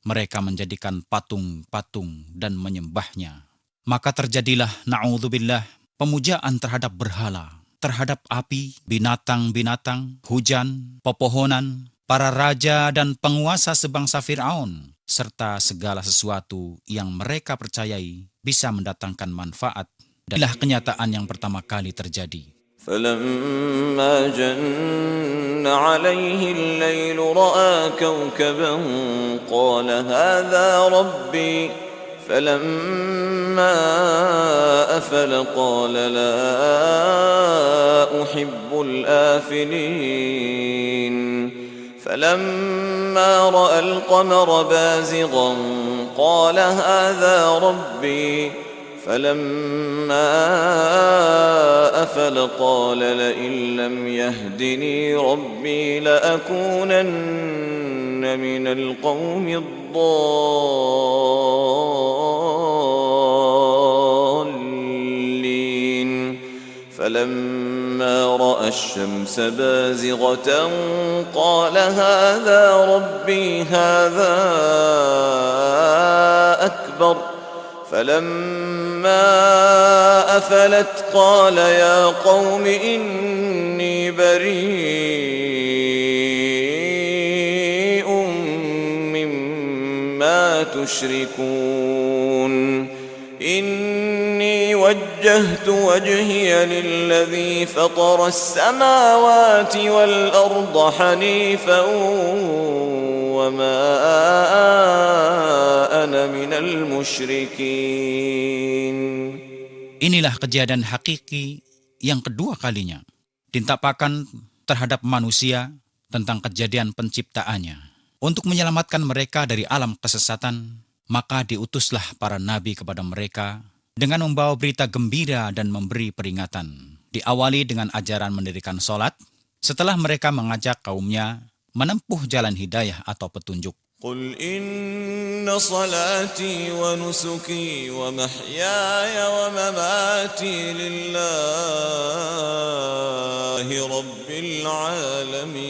Mereka menjadikan patung-patung dan menyembahnya. Maka terjadilah, na'udzubillah, pemujaan terhadap berhala, terhadap api, binatang-binatang, hujan, pepohonan, para raja dan penguasa sebangsa Fir'aun, serta segala sesuatu yang mereka percayai bisa mendatangkan manfaat. Inilah kenyataan yang pertama kali terjadi. فلما جن عليه الليل رأى كوكبا قال هذا ربي فلما أفل قال لا أحب الآفلين فلما رأى القمر بازغا قال هذا ربي فلما أفل قال لئن لم يهدني ربي لأكونن من القوم الضالين فلما رأى الشمس بازغة قال هذا ربي هذا أكبر فلما أفلت قال يا قوم إني بريء مما تشركون إني وجهت وجهي للذي فطر السماوات والأرض حنيفا وما أنا من المشركين. Inilah kejadian hakiki yang kedua kalinya ditampakkan terhadap manusia tentang kejadian penciptaannya. Untuk menyelamatkan mereka dari alam kesesatan, maka diutuslah para nabi kepada mereka dengan membawa berita gembira dan memberi peringatan. Diawali dengan ajaran mendirikan sholat, setelah mereka mengajak kaumnya menempuh jalan hidayah atau petunjuk. قل إن صلاتي ونسكي ومحياي ومماتي لله رب العالمين.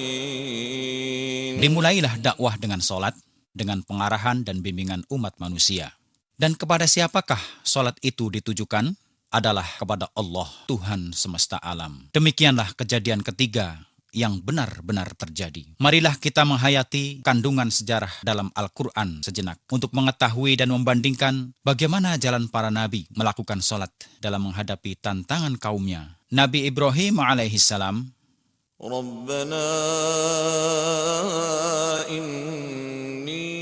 Dimulailah dakwah dengan sholat, dengan pengarahan dan bimbingan umat manusia. Dan kepada siapakah sholat itu ditujukan? Adalah kepada Allah, Tuhan semesta alam. Demikianlah kejadian ketiga yang benar-benar terjadi. Marilah kita menghayati kandungan sejarah dalam Al-Quran sejenak untuk mengetahui dan membandingkan bagaimana jalan para nabi melakukan sholat dalam menghadapi tantangan kaumnya. Nabi Ibrahim alaihissalam, Rabbana inni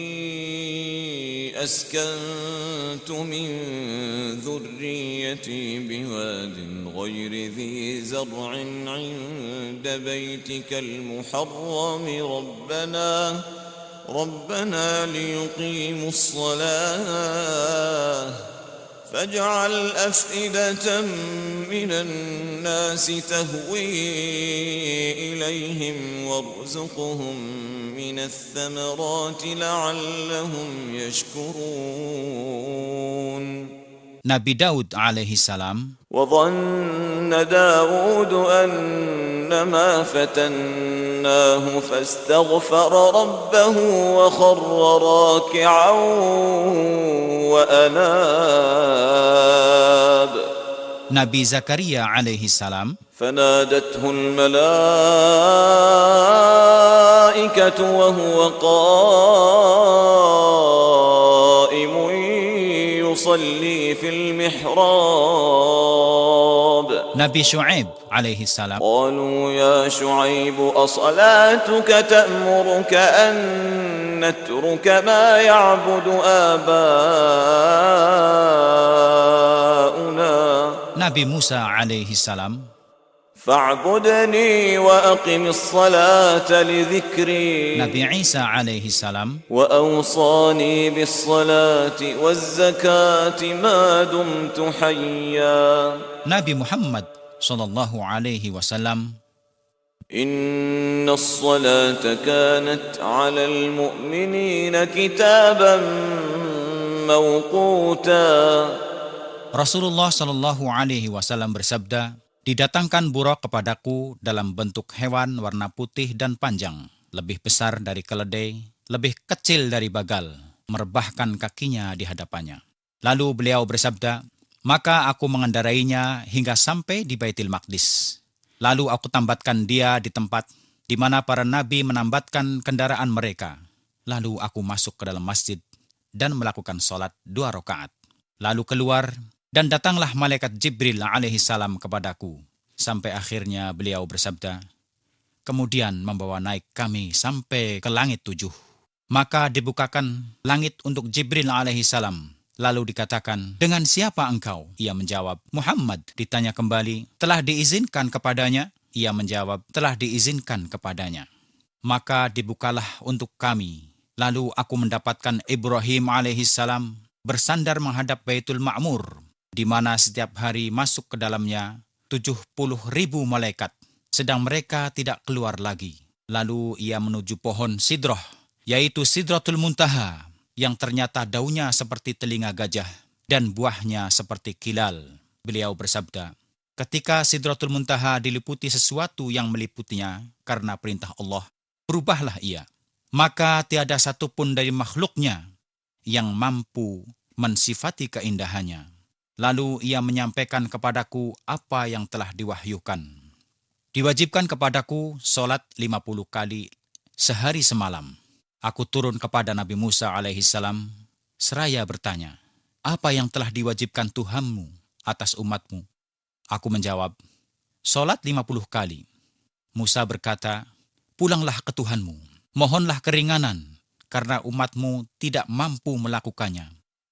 askantu min dhurriyyati biwadin غير ذي زرع عند بيتك المحرم ربنا ليقيموا الصلاة فاجعل أفئدة من الناس تهوي إليهم وارزقهم من الثمرات لعلهم يشكرون. Nabi Daud alaihissalam, وظن داود أنما فتنا فاستغفر ربه وخر راكعا وأناب. Nabi Zakaria alaihi salam فنادته الملائكة وهو قائم يصلي في المحراب. Nabi Syuaib alaihi salam قالوا يا شعيب أصلاتك تأمرك أن نترك ما يعبد آباؤنا Nabi Musa alaihi salam فاعبدني وأقم الصلاة لذكري. Nabi Isa alaihi salam وأوصاني بالصلاة والزكاة ما دمت حيا. Nabi Muhammad sallallahu alaihi wasallam إن الصلاة كانت على المؤمنين كتابا موقوتا. Rasulullah sallallahu alaihi wasallam bersabda, didatangkan buraq kepadaku dalam bentuk hewan warna putih dan panjang, lebih besar dari keledai, lebih kecil dari bagal, merebahkan kakinya di hadapannya. Lalu beliau bersabda, maka aku mengendarainya hingga sampai di Baitul Maqdis. Lalu aku tambatkan dia di tempat di mana para nabi menambatkan kendaraan mereka. Lalu aku masuk ke dalam masjid dan melakukan sholat 2 rakaat. Lalu keluar dan datanglah malaikat Jibril alaihi salam kepadaku. Sampai akhirnya beliau bersabda, kemudian membawa naik kami sampai ke langit 7. Maka dibukakan langit untuk Jibril alaihi salam. Lalu dikatakan, dengan siapa engkau? Ia menjawab, Muhammad. Ditanya kembali, telah diizinkan kepadanya? Ia menjawab, telah diizinkan kepadanya. Maka dibukalah untuk kami. Lalu aku mendapatkan Ibrahim alaihi salam bersandar menghadap Baitul Ma'mur, di mana setiap hari masuk ke dalamnya 70.000 malaikat, sedang mereka tidak keluar lagi. Lalu ia menuju pohon Sidrah, yaitu Sidratul Muntaha, yang ternyata daunnya seperti telinga gajah dan buahnya seperti kilal. Beliau bersabda, ketika Sidratul Muntaha diliputi sesuatu yang meliputinya karena perintah Allah, berubahlah ia. Maka tiada satupun dari makhluknya yang mampu mensifati keindahannya. Lalu ia menyampaikan kepadaku apa yang telah diwahyukan. Diwajibkan kepadaku sholat 50 kali sehari semalam. Aku turun kepada Nabi Musa alaihi salam seraya bertanya, apa yang telah diwajibkan Tuhanmu atas umatmu? Aku menjawab, sholat 50 kali. Musa berkata, pulanglah ke Tuhanmu, mohonlah keringanan, karena umatmu tidak mampu melakukannya.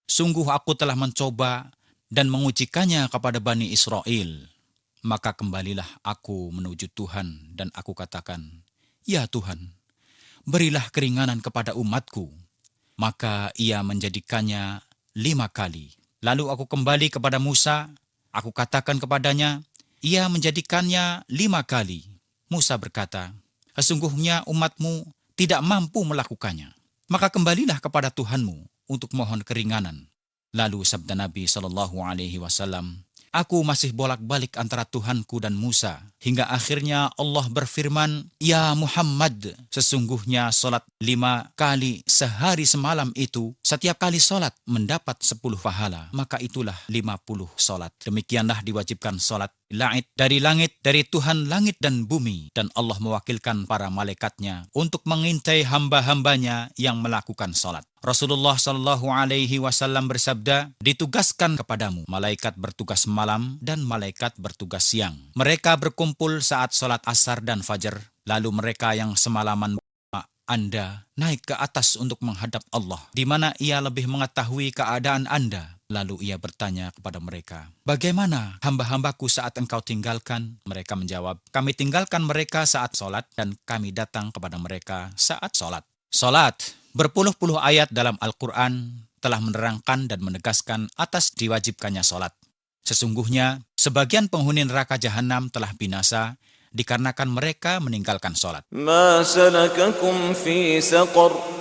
Sungguh aku telah mencoba dan mengujikannya kepada Bani Israel. Maka kembalilah aku menuju Tuhan dan aku katakan, ya Tuhan, berilah keringanan kepada umatku. Maka ia menjadikannya 5 kali. Lalu aku kembali kepada Musa, aku katakan kepadanya, ia menjadikannya 5 kali. Musa berkata, sesungguhnya umatmu tidak mampu melakukannya. Maka kembalilah kepada Tuhanmu untuk mohon keringanan. Lalu sabda Nabi SAW, aku masih bolak-balik antara Tuhanku dan Musa, hingga akhirnya Allah berfirman, ya Muhammad, sesungguhnya solat 5 kali sehari semalam itu, setiap kali solat mendapat 10 pahala, maka itulah 50 solat. Demikianlah diwajibkan solat dari langit, dari Tuhan langit dan bumi, dan Allah mewakilkan para malaikatnya untuk mengintai hamba-hambanya yang melakukan solat. Rasulullah SAW bersabda, ditugaskan kepadamu malaikat bertugas malam dan malaikat bertugas siang. Mereka berkumpul saat sholat asar dan fajar, lalu mereka yang semalaman Anda naik ke atas untuk menghadap Allah, di mana ia lebih mengetahui keadaan Anda. Lalu ia bertanya kepada mereka, bagaimana hamba-hambaku saat engkau tinggalkan? Mereka menjawab, kami tinggalkan mereka saat sholat dan kami datang kepada mereka saat sholat. Sholat, berpuluh-puluh ayat dalam Al-Quran telah menerangkan dan menegaskan atas diwajibkannya sholat. Sesungguhnya, sebagian penghuni neraka jahanam telah binasa dikarenakan mereka meninggalkan sholat. Ma salakakum fi saqar?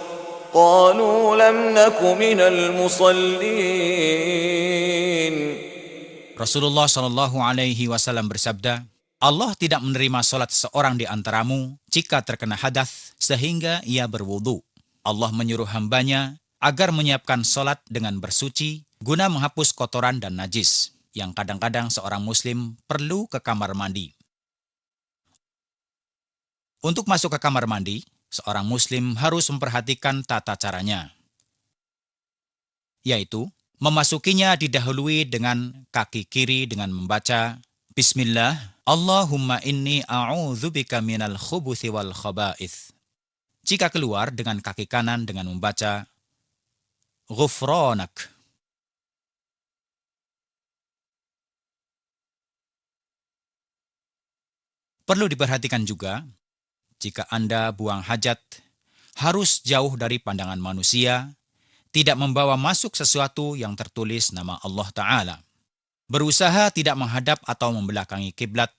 Qalu lam naku minal musallin. Rasulullah SAW bersabda, Allah tidak menerima solat seorang di antaramu jika terkena hadas sehingga ia berwudu. Allah menyuruh hambanya agar menyiapkan solat dengan bersuci guna menghapus kotoran dan najis yang kadang-kadang seorang muslim perlu ke kamar mandi. Untuk masuk ke kamar mandi, seorang muslim harus memperhatikan tata caranya, yaitu memasukinya didahului dengan kaki kiri dengan membaca Bismillah, Allahumma inni a'udzubika minal khubuthi wal khaba'ith. Jika keluar dengan kaki kanan dengan membaca Ghufranak. Perlu diperhatikan juga, jika Anda buang hajat, harus jauh dari pandangan manusia, tidak membawa masuk sesuatu yang tertulis nama Allah Ta'ala. Berusaha tidak menghadap atau membelakangi kiblat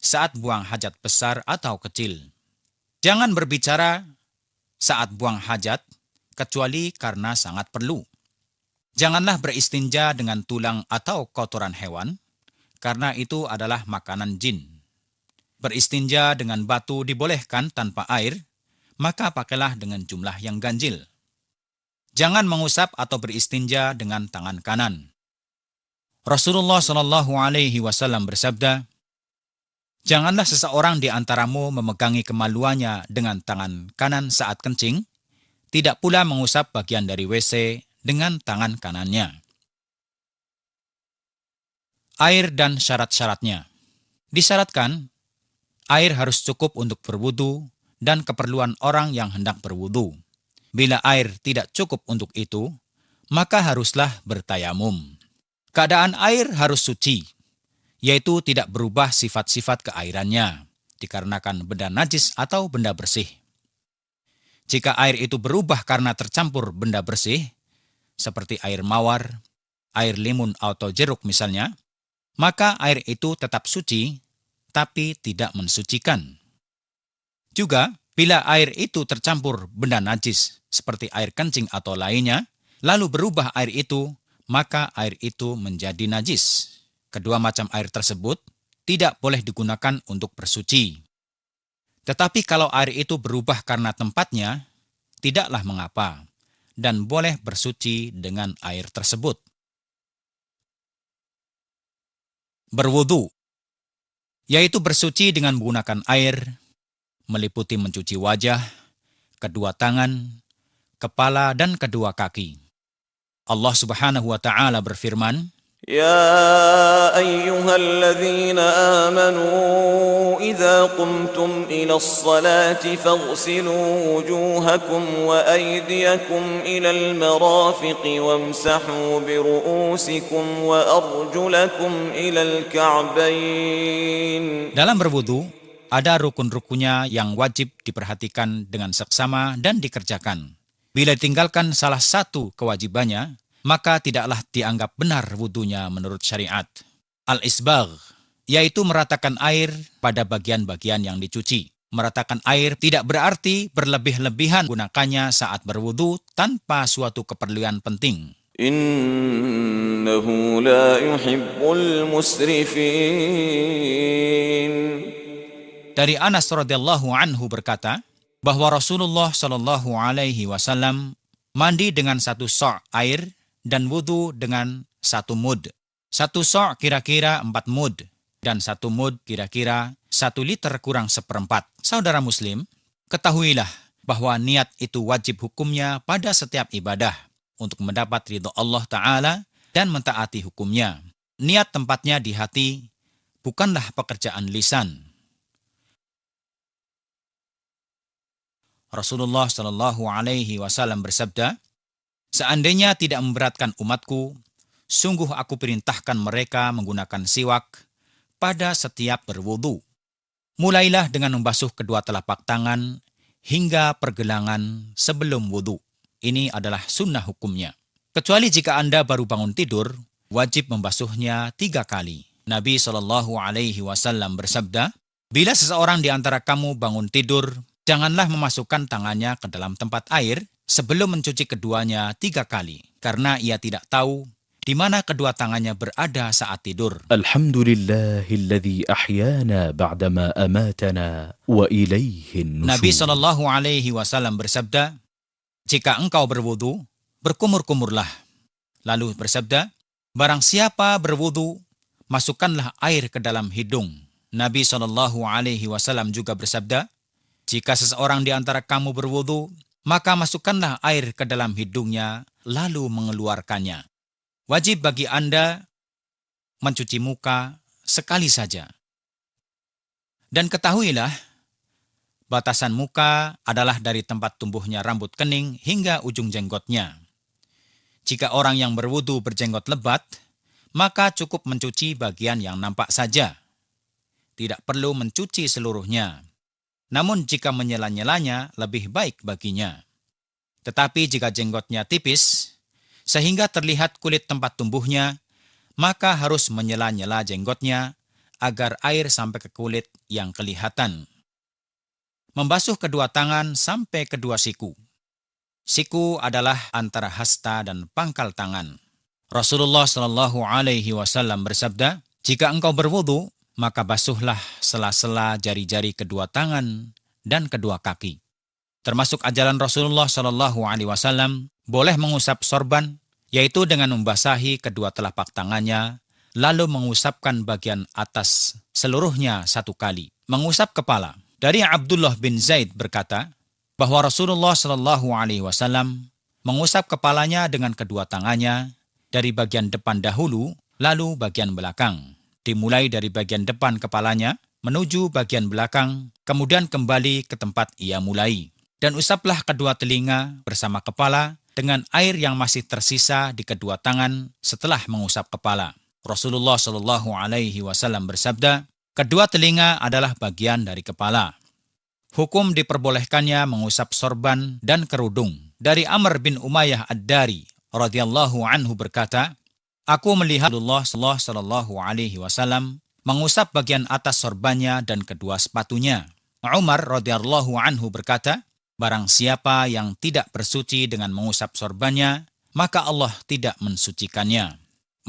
saat buang hajat besar atau kecil. Jangan berbicara saat buang hajat, kecuali karena sangat perlu. Janganlah beristinja dengan tulang atau kotoran hewan, karena itu adalah makanan jin. Beristinja dengan batu dibolehkan tanpa air, maka pakailah dengan jumlah yang ganjil. Jangan mengusap atau beristinja dengan tangan kanan. Rasulullah SAW bersabda, janganlah seseorang di antaramu memegangi kemaluannya dengan tangan kanan saat kencing, tidak pula mengusap bagian dari WC dengan tangan kanannya. Air dan syarat-syaratnya. Disyaratkan, air harus cukup untuk berwudu dan keperluan orang yang hendak berwudu. Bila air tidak cukup untuk itu, maka haruslah bertayamum. Keadaan air harus suci, yaitu tidak berubah sifat-sifat keairannya, dikarenakan benda najis atau benda bersih. Jika air itu berubah karena tercampur benda bersih, seperti air mawar, air limun atau jeruk misalnya, maka air itu tetap suci, tapi tidak mensucikan. Juga, bila air itu tercampur benda najis, seperti air kencing atau lainnya, lalu berubah air itu, maka air itu menjadi najis. Kedua macam air tersebut tidak boleh digunakan untuk bersuci. Tetapi kalau air itu berubah karena tempatnya, tidaklah mengapa, dan boleh bersuci dengan air tersebut. Berwudu, yaitu bersuci dengan menggunakan air, meliputi mencuci wajah, kedua tangan, kepala, dan kedua kaki. Allah Subhanahu wa Ta'ala berfirman, يا أيها الذين آمنوا إذا قمتم إلى الصلاة فاغسلوا وجوهكم وأيديكم إلى المرافق وامسحوا برؤوسكم وأرجلكم إلى الكعبين. Dalam berwudu, ada rukun-rukunnya yang wajib diperhatikan dengan seksama dan dikerjakan. Bila ditinggalkan salah satu kewajibannya, maka tidaklah dianggap benar wudunya menurut syariat. Al-isbagh, yaitu meratakan air pada bagian-bagian yang dicuci. Meratakan air tidak berarti berlebih-lebihan gunakannya saat berwudu tanpa suatu keperluan penting. Innahu la yuhibbul musrifin. Dari Anas radhiyallahu anhu berkata, bahwa Rasulullah SAW mandi dengan 1 sok air dan wudu dengan 1 mud. 1 sok kira-kira 4 mud, dan 1 mud kira-kira 1 liter kurang 1/4. Saudara Muslim, ketahuilah bahwa niat itu wajib hukumnya pada setiap ibadah untuk mendapat ridho Allah Ta'ala dan mentaati hukumnya. Niat tempatnya di hati, bukanlah pekerjaan lisan. Rasulullah SAW bersabda, seandainya tidak memberatkan umatku, sungguh aku perintahkan mereka menggunakan siwak pada setiap berwudu. Mulailah dengan membasuh kedua telapak tangan hingga pergelangan sebelum wudu. Ini adalah sunnah hukumnya. Kecuali jika Anda baru bangun tidur, wajib membasuhnya 3 kali. Nabi SAW bersabda, bila seseorang di antara kamu bangun tidur, janganlah memasukkan tangannya ke dalam tempat air sebelum mencuci keduanya 3 kali, karena ia tidak tahu di mana kedua tangannya berada saat tidur. الحمد لله الذي أحيانا بعدما أماتنا وإليه Nabi النشور. SAW bersabda, jika engkau berwudu, berkumur-kumurlah. Lalu bersabda, barang siapa berwudu, masukkanlah air ke dalam hidung. Nabi SAW juga bersabda, jika seseorang di antara kamu berwudu, maka masukkanlah air ke dalam hidungnya, lalu mengeluarkannya. Wajib bagi Anda mencuci muka sekali saja. Dan ketahuilah, batasan muka adalah dari tempat tumbuhnya rambut kening hingga ujung jenggotnya. Jika orang yang berwudu berjenggot lebat, maka cukup mencuci bagian yang nampak saja. Tidak perlu mencuci seluruhnya. Namun jika menyela-nyelanya, lebih baik baginya. Tetapi jika jenggotnya tipis, sehingga terlihat kulit tempat tumbuhnya, maka harus menyela-nyela jenggotnya agar air sampai ke kulit yang kelihatan. Membasuh kedua tangan sampai kedua siku. Siku adalah antara hasta dan pangkal tangan. Rasulullah SAW bersabda, jika engkau berwudu, maka basuhlah sela-sela jari-jari kedua tangan dan kedua kaki. Termasuk ajaran Rasulullah SAW, boleh mengusap sorban, yaitu dengan membasahi kedua telapak tangannya, lalu mengusapkan bagian atas seluruhnya satu kali. Mengusap kepala. Dari Abdullah bin Zaid berkata, bahwa Rasulullah SAW mengusap kepalanya dengan kedua tangannya, dari bagian depan dahulu, lalu bagian belakang. Dimulai dari bagian depan kepalanya, menuju bagian belakang, kemudian kembali ke tempat ia mulai. Dan usaplah kedua telinga bersama kepala dengan air yang masih tersisa di kedua tangan setelah mengusap kepala. Rasulullah SAW bersabda, kedua telinga adalah bagian dari kepala. Hukum diperbolehkannya mengusap sorban dan kerudung. Dari Amr bin Umayyah Ad-Dari radhiyallahu anhu berkata, aku melihat Rasulullah SAW mengusap bagian atas sorbannya dan kedua sepatunya. Umar radhiyallahu anhu berkata, barang siapa yang tidak bersuci dengan mengusap sorbannya, maka Allah tidak mensucikannya.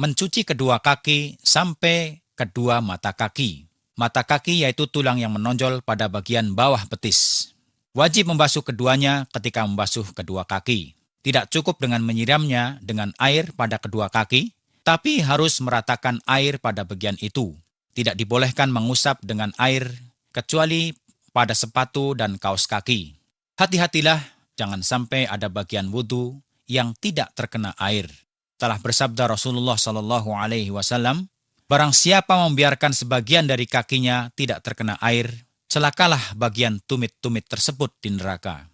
Mencuci kedua kaki sampai kedua mata kaki. Mata kaki yaitu tulang yang menonjol pada bagian bawah betis. Wajib membasuh keduanya ketika membasuh kedua kaki. Tidak cukup dengan menyiramnya dengan air pada kedua kaki, tapi harus meratakan air pada bagian itu. Tidak dibolehkan mengusap dengan air, kecuali pada sepatu dan kaos kaki. Hati-hatilah, jangan sampai ada bagian wudu yang tidak terkena air. Telah bersabda Rasulullah SAW, barang siapa membiarkan sebagian dari kakinya tidak terkena air, celakalah bagian tumit-tumit tersebut di neraka.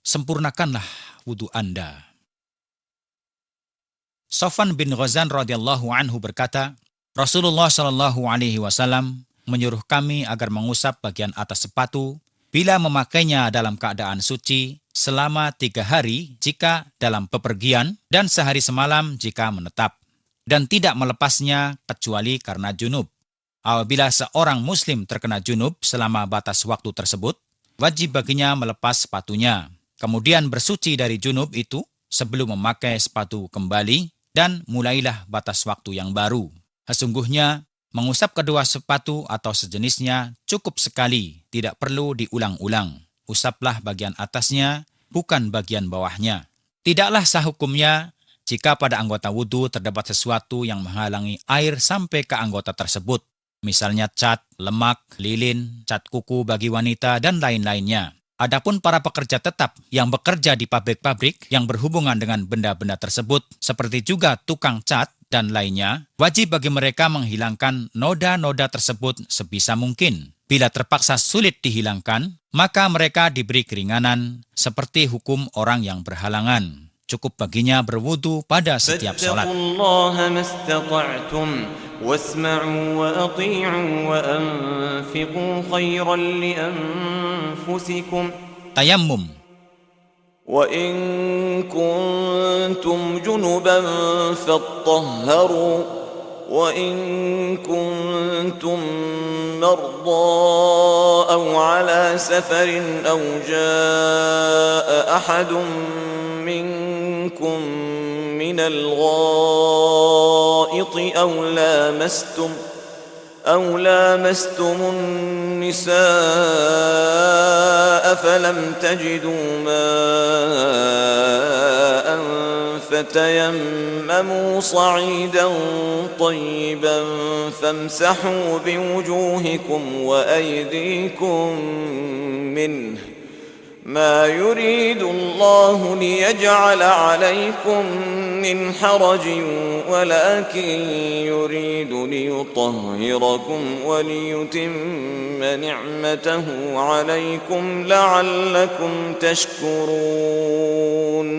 Sempurnakanlah wudu Anda. Sofwan bin Ghazan radhiyallahu anhu berkata, Rasulullah SAW menyuruh kami agar mengusap bagian atas sepatu bila memakainya dalam keadaan suci selama 3 hari jika dalam bepergian dan sehari semalam jika menetap, dan tidak melepasnya kecuali karena junub. Apabila seorang muslim terkena junub selama batas waktu tersebut, wajib baginya melepas sepatunya, kemudian bersuci dari junub itu sebelum memakai sepatu kembali, dan mulailah batas waktu yang baru. Sesungguhnya, mengusap kedua sepatu atau sejenisnya cukup sekali, tidak perlu diulang-ulang. Usaplah bagian atasnya, bukan bagian bawahnya. Tidaklah sah hukumnya jika pada anggota wudu terdapat sesuatu yang menghalangi air sampai ke anggota tersebut. Misalnya cat, lemak, lilin, cat kuku bagi wanita, dan lain-lainnya. Adapun para pekerja tetap yang bekerja di pabrik-pabrik yang berhubungan dengan benda-benda tersebut, seperti juga tukang cat dan lainnya, wajib bagi mereka menghilangkan noda-noda tersebut sebisa mungkin. Bila terpaksa sulit dihilangkan, maka mereka diberi keringanan seperti hukum orang yang berhalangan. Cukup baginya berwudu pada setiap sholat. Tayammum. وَإِن كُنتُمْ جُنُبًا فَاطَّهَّرُوا وَإِن كُنتُم مَّرْضَىٰ أَوْ عَلَىٰ سَفَرٍ أَوْ جَاءَ أَحَدٌ منكم منكم من الغائط أو لامستم النساء فلم تجدوا ماء فتيمموا صعيدا طيبا فامسحوا بوجوهكم وأيديكم منه ما يريد الله ليجعل عليكم من حرج ولكن يريد ليطهركم وليتم نعمته عليكم لعلكم تشكرون.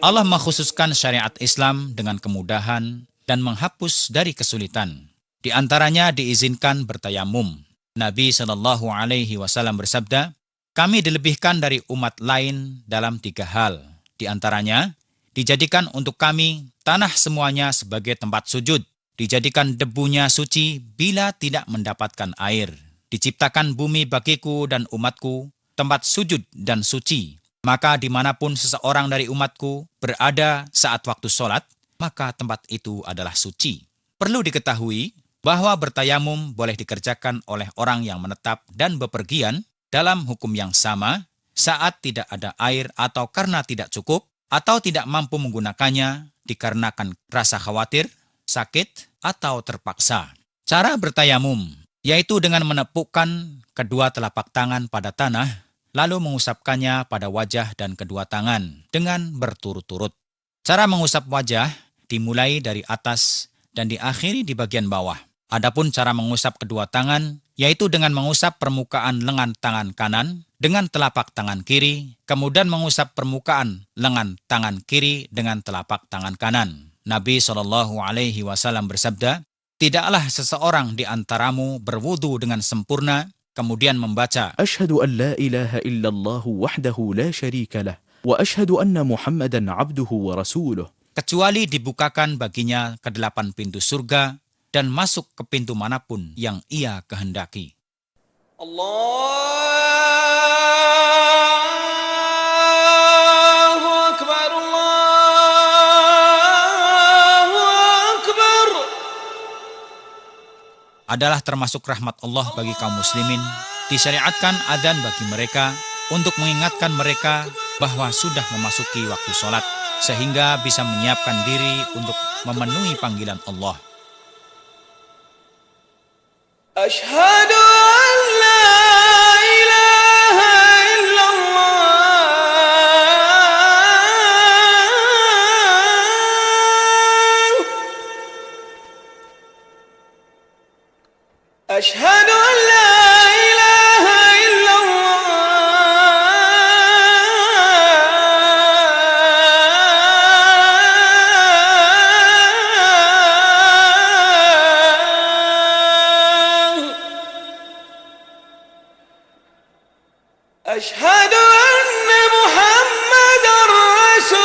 Allah mengkhususkan syariat Islam dengan kemudahan dan menghapus dari kesulitan. Di antaranya diizinkan bertayamum. Nabi SAW bersabda, kami dilebihkan dari umat lain dalam 3 hal. Di antaranya, dijadikan untuk kami tanah semuanya sebagai tempat sujud. Dijadikan debunya suci bila tidak mendapatkan air. Diciptakan bumi bagiku dan umatku, tempat sujud dan suci. Maka dimanapun seseorang dari umatku berada saat waktu sholat, maka tempat itu adalah suci. Perlu diketahui bahwa bertayamum boleh dikerjakan oleh orang yang menetap dan bepergian dalam hukum yang sama saat tidak ada air atau karena tidak cukup atau tidak mampu menggunakannya dikarenakan rasa khawatir, sakit, atau terpaksa. Cara bertayamum yaitu dengan menepukkan kedua telapak tangan pada tanah lalu mengusapkannya pada wajah dan kedua tangan dengan berturut-turut. Cara mengusap wajah dimulai dari atas dan diakhiri di bagian bawah. Adapun cara mengusap kedua tangan yaitu dengan mengusap permukaan lengan tangan kanan dengan telapak tangan kiri, kemudian mengusap permukaan lengan tangan kiri dengan telapak tangan kanan. Nabi SAW bersabda, tidaklah seseorang di antaramu berwudu dengan sempurna, kemudian membaca, أشهد أن لا إله إلا الله وحده لا شريك له وأشهد أن محمدا عبده ورسوله, kecuali dibukakan baginya ke-8 pintu surga dan masuk ke pintu manapun yang ia kehendaki. Allahu Akbar, Allahu Akbar. Adalah termasuk rahmat Allah bagi kaum muslimin, disyariatkan adzan bagi mereka untuk mengingatkan mereka bahwa sudah memasuki waktu sholat, sehingga bisa menyiapkan diri untuk memenuhi panggilan Allah. Ashhadu an la ilaha illallah. Ashhadu an la ilaha illallah. Ashhadu anna Muhammadar Rasulullah.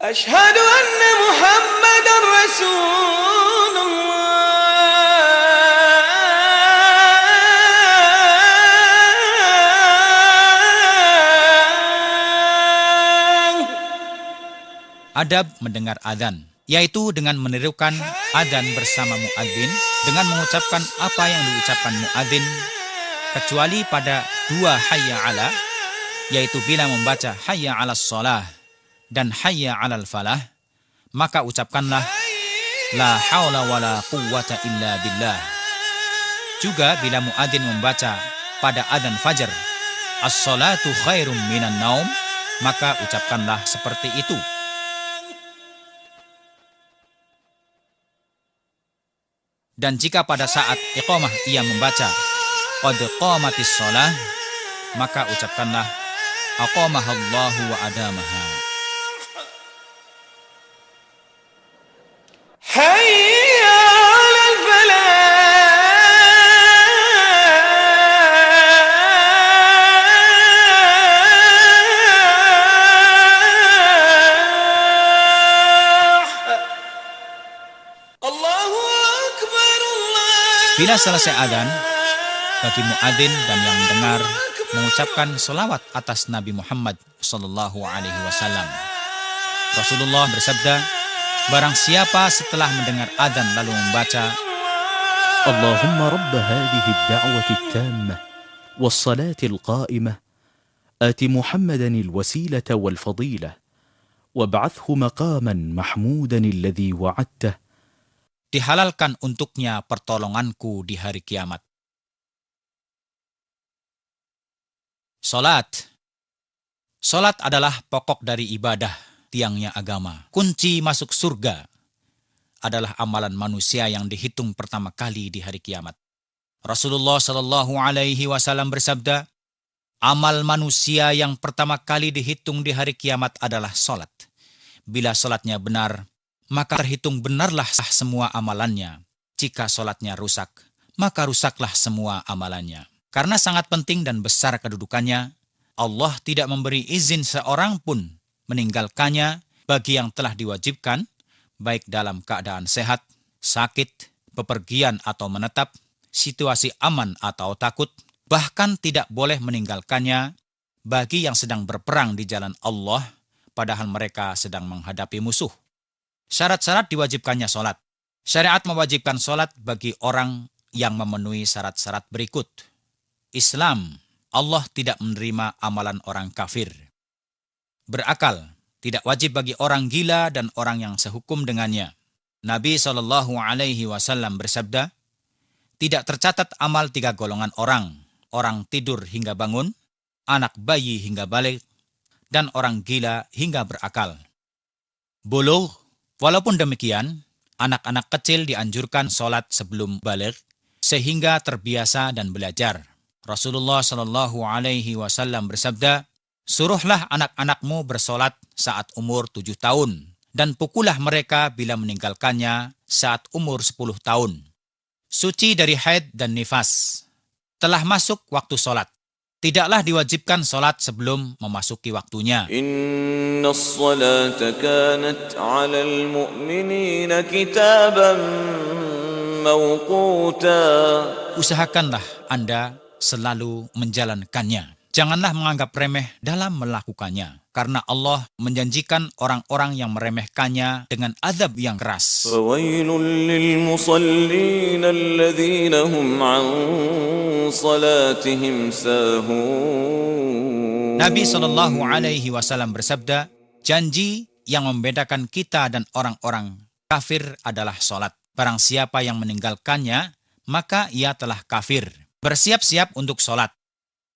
Ashhadu anna Muhammadar Rasulullah. Adab mendengar adzan, yaitu dengan menirukan adzan bersama muadzin dengan mengucapkan apa yang diucapkan muadzin, kecuali pada 2 hayya ala, yaitu bila membaca hayya 'alas shalah dan hayya 'alal falah, maka ucapkanlah la haula wala quwwata illa billah. Juga bila muadzin membaca pada adzan fajar as-salatu khairum minan naum, maka ucapkanlah seperti itu. Dan jika pada saat iqamah ia membaca qad qamatis shalah, maka ucapkanlah aqamahallahu wa adamaha. Hayya 'alal falah. Allahu Akbar. Bila selesai adzan, bagi muadzin dan yang dengar mengucapkan selawat atas Nabi Muhammad SAW. Rasulullah bersabda, barang siapa setelah mendengar adzan lalu membaca, Allahumma rabb hadhihi ad-da'wati at-tammah was-salati al-qa'imah ati Muhammadan al-wasilata wal-fadilah wab'athhu maqaman mahmudan alladhi wa'adtah, dihalalkan untuknya pertolonganku di hari kiamat. Salat. Salat adalah pokok dari ibadah, tiangnya agama. Kunci masuk surga adalah amalan manusia yang dihitung pertama kali di hari kiamat. Rasulullah SAW bersabda, amal manusia yang pertama kali dihitung di hari kiamat adalah salat. Bila salatnya benar, maka terhitung benarlah sah semua amalannya. Jika salatnya rusak, maka rusaklah semua amalannya. Karena sangat penting dan besar kedudukannya, Allah tidak memberi izin seorang pun meninggalkannya bagi yang telah diwajibkan, baik dalam keadaan sehat, sakit, bepergian atau menetap, situasi aman atau takut, bahkan tidak boleh meninggalkannya bagi yang sedang berperang di jalan Allah, padahal mereka sedang menghadapi musuh. Syarat-syarat diwajibkannya sholat. Syariat mewajibkan sholat bagi orang yang memenuhi syarat-syarat berikut. Islam, Allah tidak menerima amalan orang kafir. Berakal, tidak wajib bagi orang gila dan orang yang sehukum dengannya. Nabi SAW bersabda, tidak tercatat amal 3 golongan orang tidur hingga bangun, anak bayi hingga balik, dan orang gila hingga berakal. Bulugh, walaupun demikian, anak-anak kecil dianjurkan sholat sebelum balik, sehingga terbiasa dan belajar. Rasulullah SAW bersabda, suruhlah anak-anakmu bersolat saat umur 7 tahun, dan pukullah mereka bila meninggalkannya saat umur 10 tahun. Suci dari haid dan nifas. Telah masuk waktu solat. Tidaklah diwajibkan solat sebelum memasuki waktunya. Inna as-salata kanat 'alal mu'minina kitaban mawquta. Usahakanlah Anda selalu menjalankannya. Janganlah menganggap remeh dalam melakukannya, karena Allah menjanjikan orang-orang yang meremehkannya dengan azab yang keras. Fawailul lil musallin alladhina hum 'an salatihim sahun. Nabi SAW bersabda, janji yang membedakan kita dan orang-orang kafir adalah salat. Barang siapa yang meninggalkannya, maka ia telah kafir. Bersiap-siap untuk salat.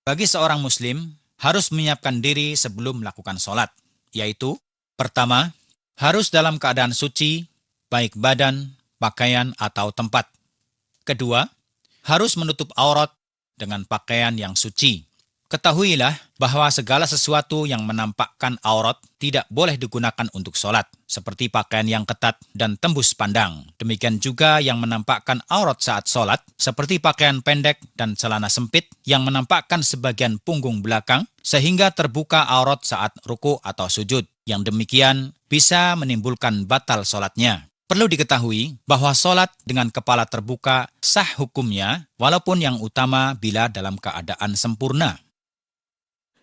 Bagi seorang muslim, harus menyiapkan diri sebelum melakukan salat, yaitu, pertama, harus dalam keadaan suci, baik badan, pakaian, atau tempat. Kedua, harus menutup aurat dengan pakaian yang suci. Ketahuilah bahwa segala sesuatu yang menampakkan aurat tidak boleh digunakan untuk salat, seperti pakaian yang ketat dan tembus pandang. Demikian juga yang menampakkan aurat saat salat, seperti pakaian pendek dan celana sempit yang menampakkan sebagian punggung belakang, sehingga terbuka aurat saat ruku atau sujud. Yang demikian bisa menimbulkan batal salatnya. Perlu diketahui bahwa salat dengan kepala terbuka sah hukumnya, walaupun yang utama bila dalam keadaan sempurna.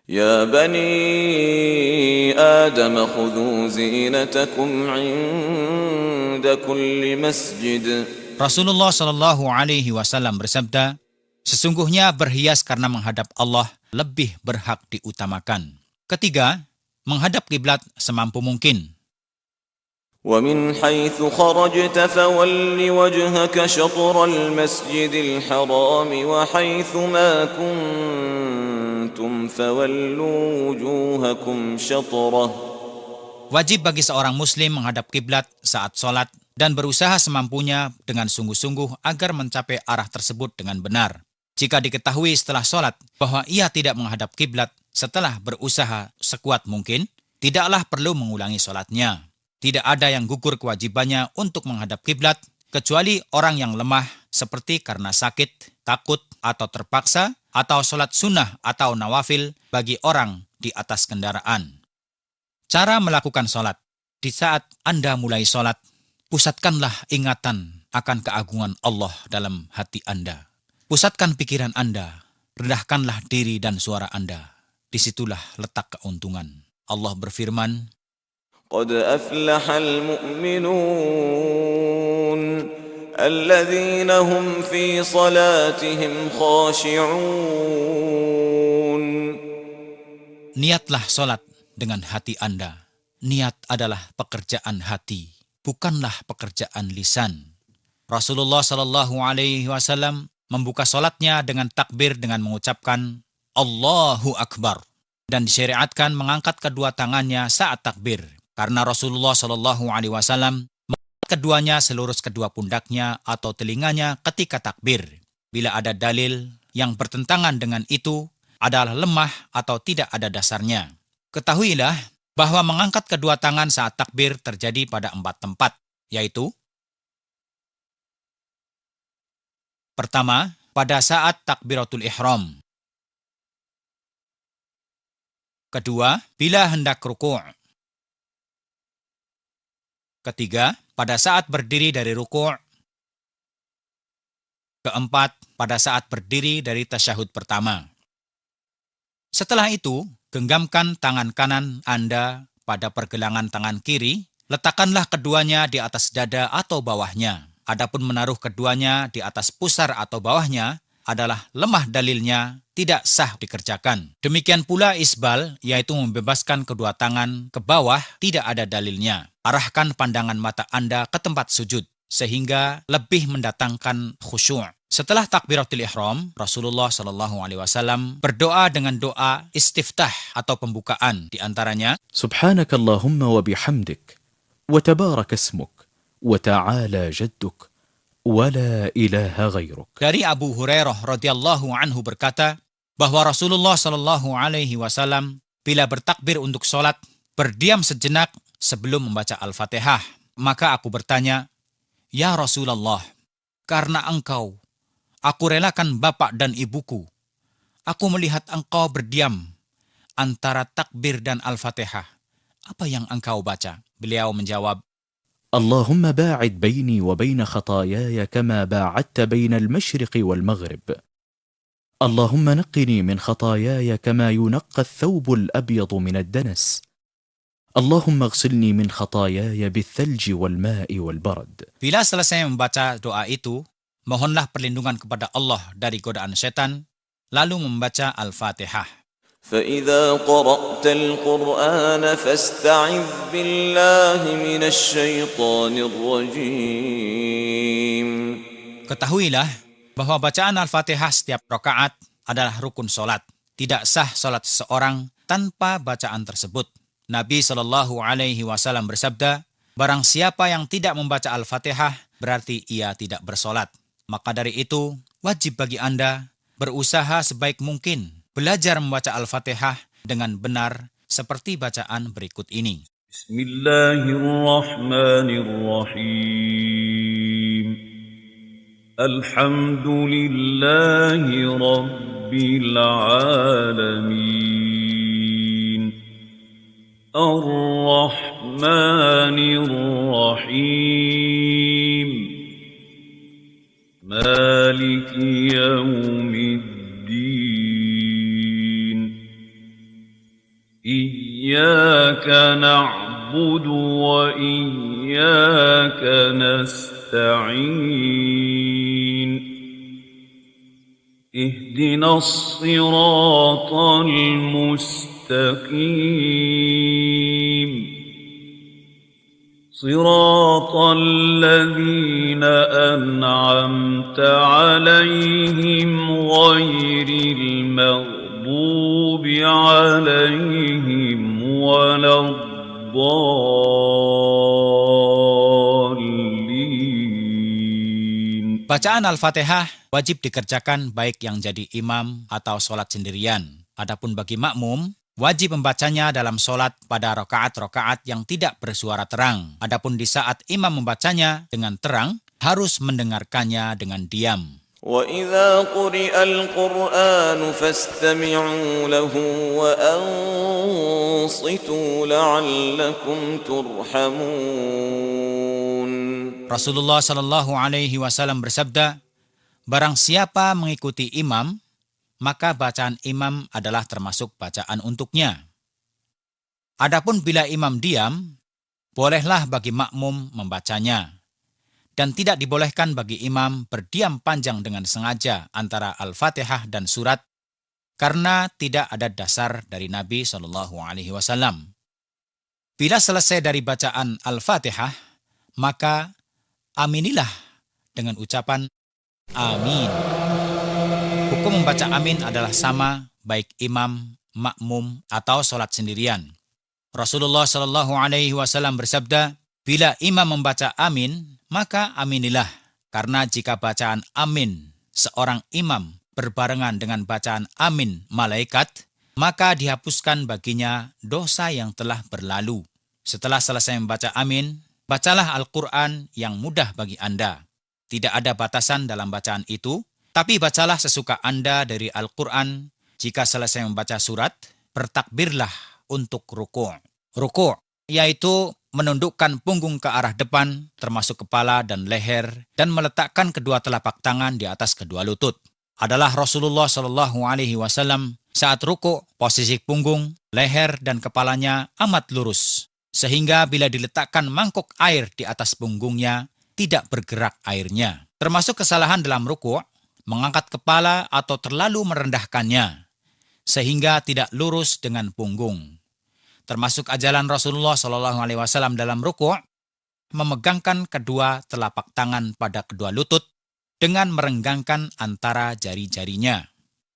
Ya bani Adam khudhu zinatakum 'inda kulli masjid. Rasulullah SAW bersabda, sesungguhnya berhias karena menghadap Allah lebih berhak diutamakan. Ketiga, menghadap kiblat semampu mungkin. ومن حيث خرجت فول وجهك شطر المسجد الحرام وحيث ما كنتم فولوا وجوهكم شطره. Wajib bagi seorang muslim menghadap kiblat saat sholat dan berusaha semampunya dengan sungguh-sungguh agar mencapai arah tersebut dengan benar. Jika diketahui setelah sholat bahwa ia tidak menghadap kiblat setelah berusaha sekuat mungkin, tidaklah perlu mengulangi sholatnya. Tidak ada yang gugur kewajibannya untuk menghadap kiblat, kecuali orang yang lemah seperti karena sakit, takut, atau terpaksa, atau sholat sunnah atau nawafil bagi orang di atas kendaraan. Cara melakukan sholat. Di saat Anda mulai sholat, pusatkanlah ingatan akan keagungan Allah dalam hati Anda. Pusatkan pikiran Anda, rendahkanlah diri dan suara Anda. Disitulah letak keuntungan. Allah berfirman, قد أفلح المؤمنون الذين هم في صلاتهم خاشعون. niatlah sholat dengan hati Anda. Niat adalah pekerjaan hati, bukanlah pekerjaan lisan. Rasulullah Shallallahu Alaihi Wasallam membuka sholatnya dengan takbir dengan mengucapkan Allahu Akbar, dan disyariatkan mengangkat kedua tangannya saat takbir. Karena Rasulullah Shallallahu Alaihi Wasallam mengangkat keduanya selurus kedua pundaknya atau telinganya ketika takbir. Bila ada dalil yang bertentangan dengan itu adalah lemah atau tidak ada dasarnya. Ketahuilah bahwa mengangkat kedua tangan saat takbir terjadi pada 4 tempat, yaitu: pertama, pada saat takbiratul ihram. Kedua, bila hendak ruku'. Ketiga, pada saat berdiri dari ruku'. Keempat, pada saat berdiri dari tasyahud pertama. Setelah itu, genggamkan tangan kanan Anda pada pergelangan tangan kiri, letakkanlah keduanya di atas dada atau bawahnya. Adapun menaruh keduanya di atas pusar atau bawahnya adalah lemah dalilnya, tidak sah dikerjakan. Demikian pula isbal, yaitu membebaskan kedua tangan ke bawah, tidak ada dalilnya. Arahkan pandangan mata Anda ke tempat sujud, sehingga lebih mendatangkan khusyuk. Setelah takbiratul ihram, Rasulullah Shallallahu Alaihi Wasallam berdoa dengan doa istiftah atau pembukaan, di antaranya Subhanakallahumma wa bihamdik, wa tabarak ismuk, wa ta'ala jadduk, wa la ilaha ghairuk. Dari Abu Hurairah radhiyallahu anhu berkata bahwa Rasulullah Shallallahu Alaihi Wasallam bila bertakbir untuk sholat berdiam sejenak sebelum membaca Al-Fatihah. Maka aku bertanya, ya Rasulullah, karena engkau aku relakan bapak dan ibuku. Aku melihat engkau berdiam antara takbir dan Al-Fatihah. Apa yang engkau baca? Beliau menjawab, اللهم باعد بيني وبين خطاياي كما باعدت بين المشرق والمغرب. اللهم نقني من خطاياي كما ينقى الثوب الأبيض من الدنس. اللهم اغسلني من خطاياي بالثلج والماء والبرد. Bila selesai membaca doa itu, mohonlah perlindungan kepada Allah dari godaan setan, lalu membaca Al-Fatihah. فإذا قرأت القرآن فاستعذ بالله من الشيطان الرجيم. Ketahuilah bahwa bacaan Al-Fatihah setiap rakaat adalah rukun solat. Tidak sah solat seseorang tanpa bacaan tersebut. Nabi Shallallahu Alaihi Wasallam bersabda, barang siapa yang tidak membaca Al-Fatihah berarti ia tidak bersolat. Maka dari itu wajib bagi Anda berusaha sebaik mungkin belajar membaca Al-Fatihah dengan benar seperti bacaan berikut ini. Bismillahirrahmanirrahim. Alhamdulillahi Rabbil Alamin. Ar-Rahmanir-Rahim. Maliki Yawmiddin. إياك نعبد وإياك نستعين اهدنا الصراط المستقيم صراط الذين أنعمت عليهم غير المغضوب عليهم ولا الضالين. Bacaan Al-Fatihah wajib dikerjakan baik yang jadi imam atau sholat sendirian. Adapun bagi makmum, wajib membacanya dalam sholat pada rakaat-rakaat yang tidak bersuara terang. Adapun di saat imam membacanya dengan terang, harus mendengarkannya dengan diam. وَإِذَا قُرِئَ الْقُرْآنُ فَاسْتَمِعُوا لَهُ وَأَنصِتُوا لَعَلَّكُمْ تُرْحَمُونَ. Rasulullah Shallallahu Alaihi Wasallam bersabda, barang siapa mengikuti imam, maka bacaan imam adalah termasuk bacaan untuknya. Adapun bila imam diam, bolehlah bagi makmum membacanya. Dan tidak dibolehkan bagi imam berdiam panjang dengan sengaja antara Al-Fatihah dan surat, karena tidak ada dasar dari Nabi SAW. Bila selesai dari bacaan Al-Fatihah, maka aminilah dengan ucapan amin. Hukum membaca amin adalah sama baik imam, makmum, atau sholat sendirian. Rasulullah SAW bersabda, bila imam membaca amin, maka aminilah. Karena jika bacaan amin seorang imam berbarengan dengan bacaan amin malaikat, maka dihapuskan baginya dosa yang telah berlalu. Setelah selesai membaca amin, bacalah Al-Quran yang mudah bagi Anda. Tidak ada batasan dalam bacaan itu, tapi bacalah sesuka Anda dari Al-Quran. Jika selesai membaca surat, bertakbirlah untuk ruku'. Ruku' yaitu menundukkan punggung ke arah depan, termasuk kepala dan leher, dan meletakkan kedua telapak tangan di atas kedua lutut. Adalah Rasulullah SAW saat ruku', posisi punggung, leher, dan kepalanya amat lurus, sehingga bila diletakkan mangkuk air di atas punggungnya, tidak bergerak airnya. Termasuk kesalahan dalam ruku', mengangkat kepala atau terlalu merendahkannya, sehingga tidak lurus dengan punggung. Termasuk ajaran Rasulullah SAW dalam ruku', memegangkan kedua telapak tangan pada kedua lutut dengan merenggangkan antara jari-jarinya.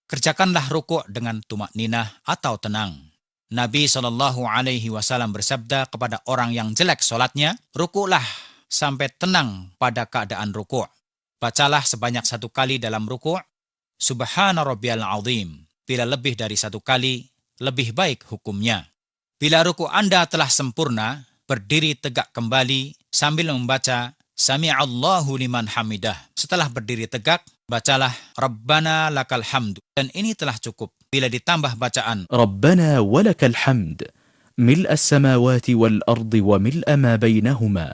Kerjakanlah ruku' dengan tumakninah atau tenang. Nabi SAW bersabda kepada orang yang jelek sholatnya, ruku'lah sampai tenang pada keadaan ruku'. Bacalah sebanyak 1 kali dalam ruku', Subhana Rabbiyal Azim. Bila lebih dari 1 kali, lebih baik hukumnya. Bila ruku' Anda telah sempurna, berdiri tegak kembali sambil membaca Sami'allahu liman hamidah. Setelah berdiri tegak, bacalah Rabbana lakal hamdu. Dan ini telah cukup. Bila ditambah bacaan ربنا ولك الحمد ملء السماوات والأرض وملء ما بينهما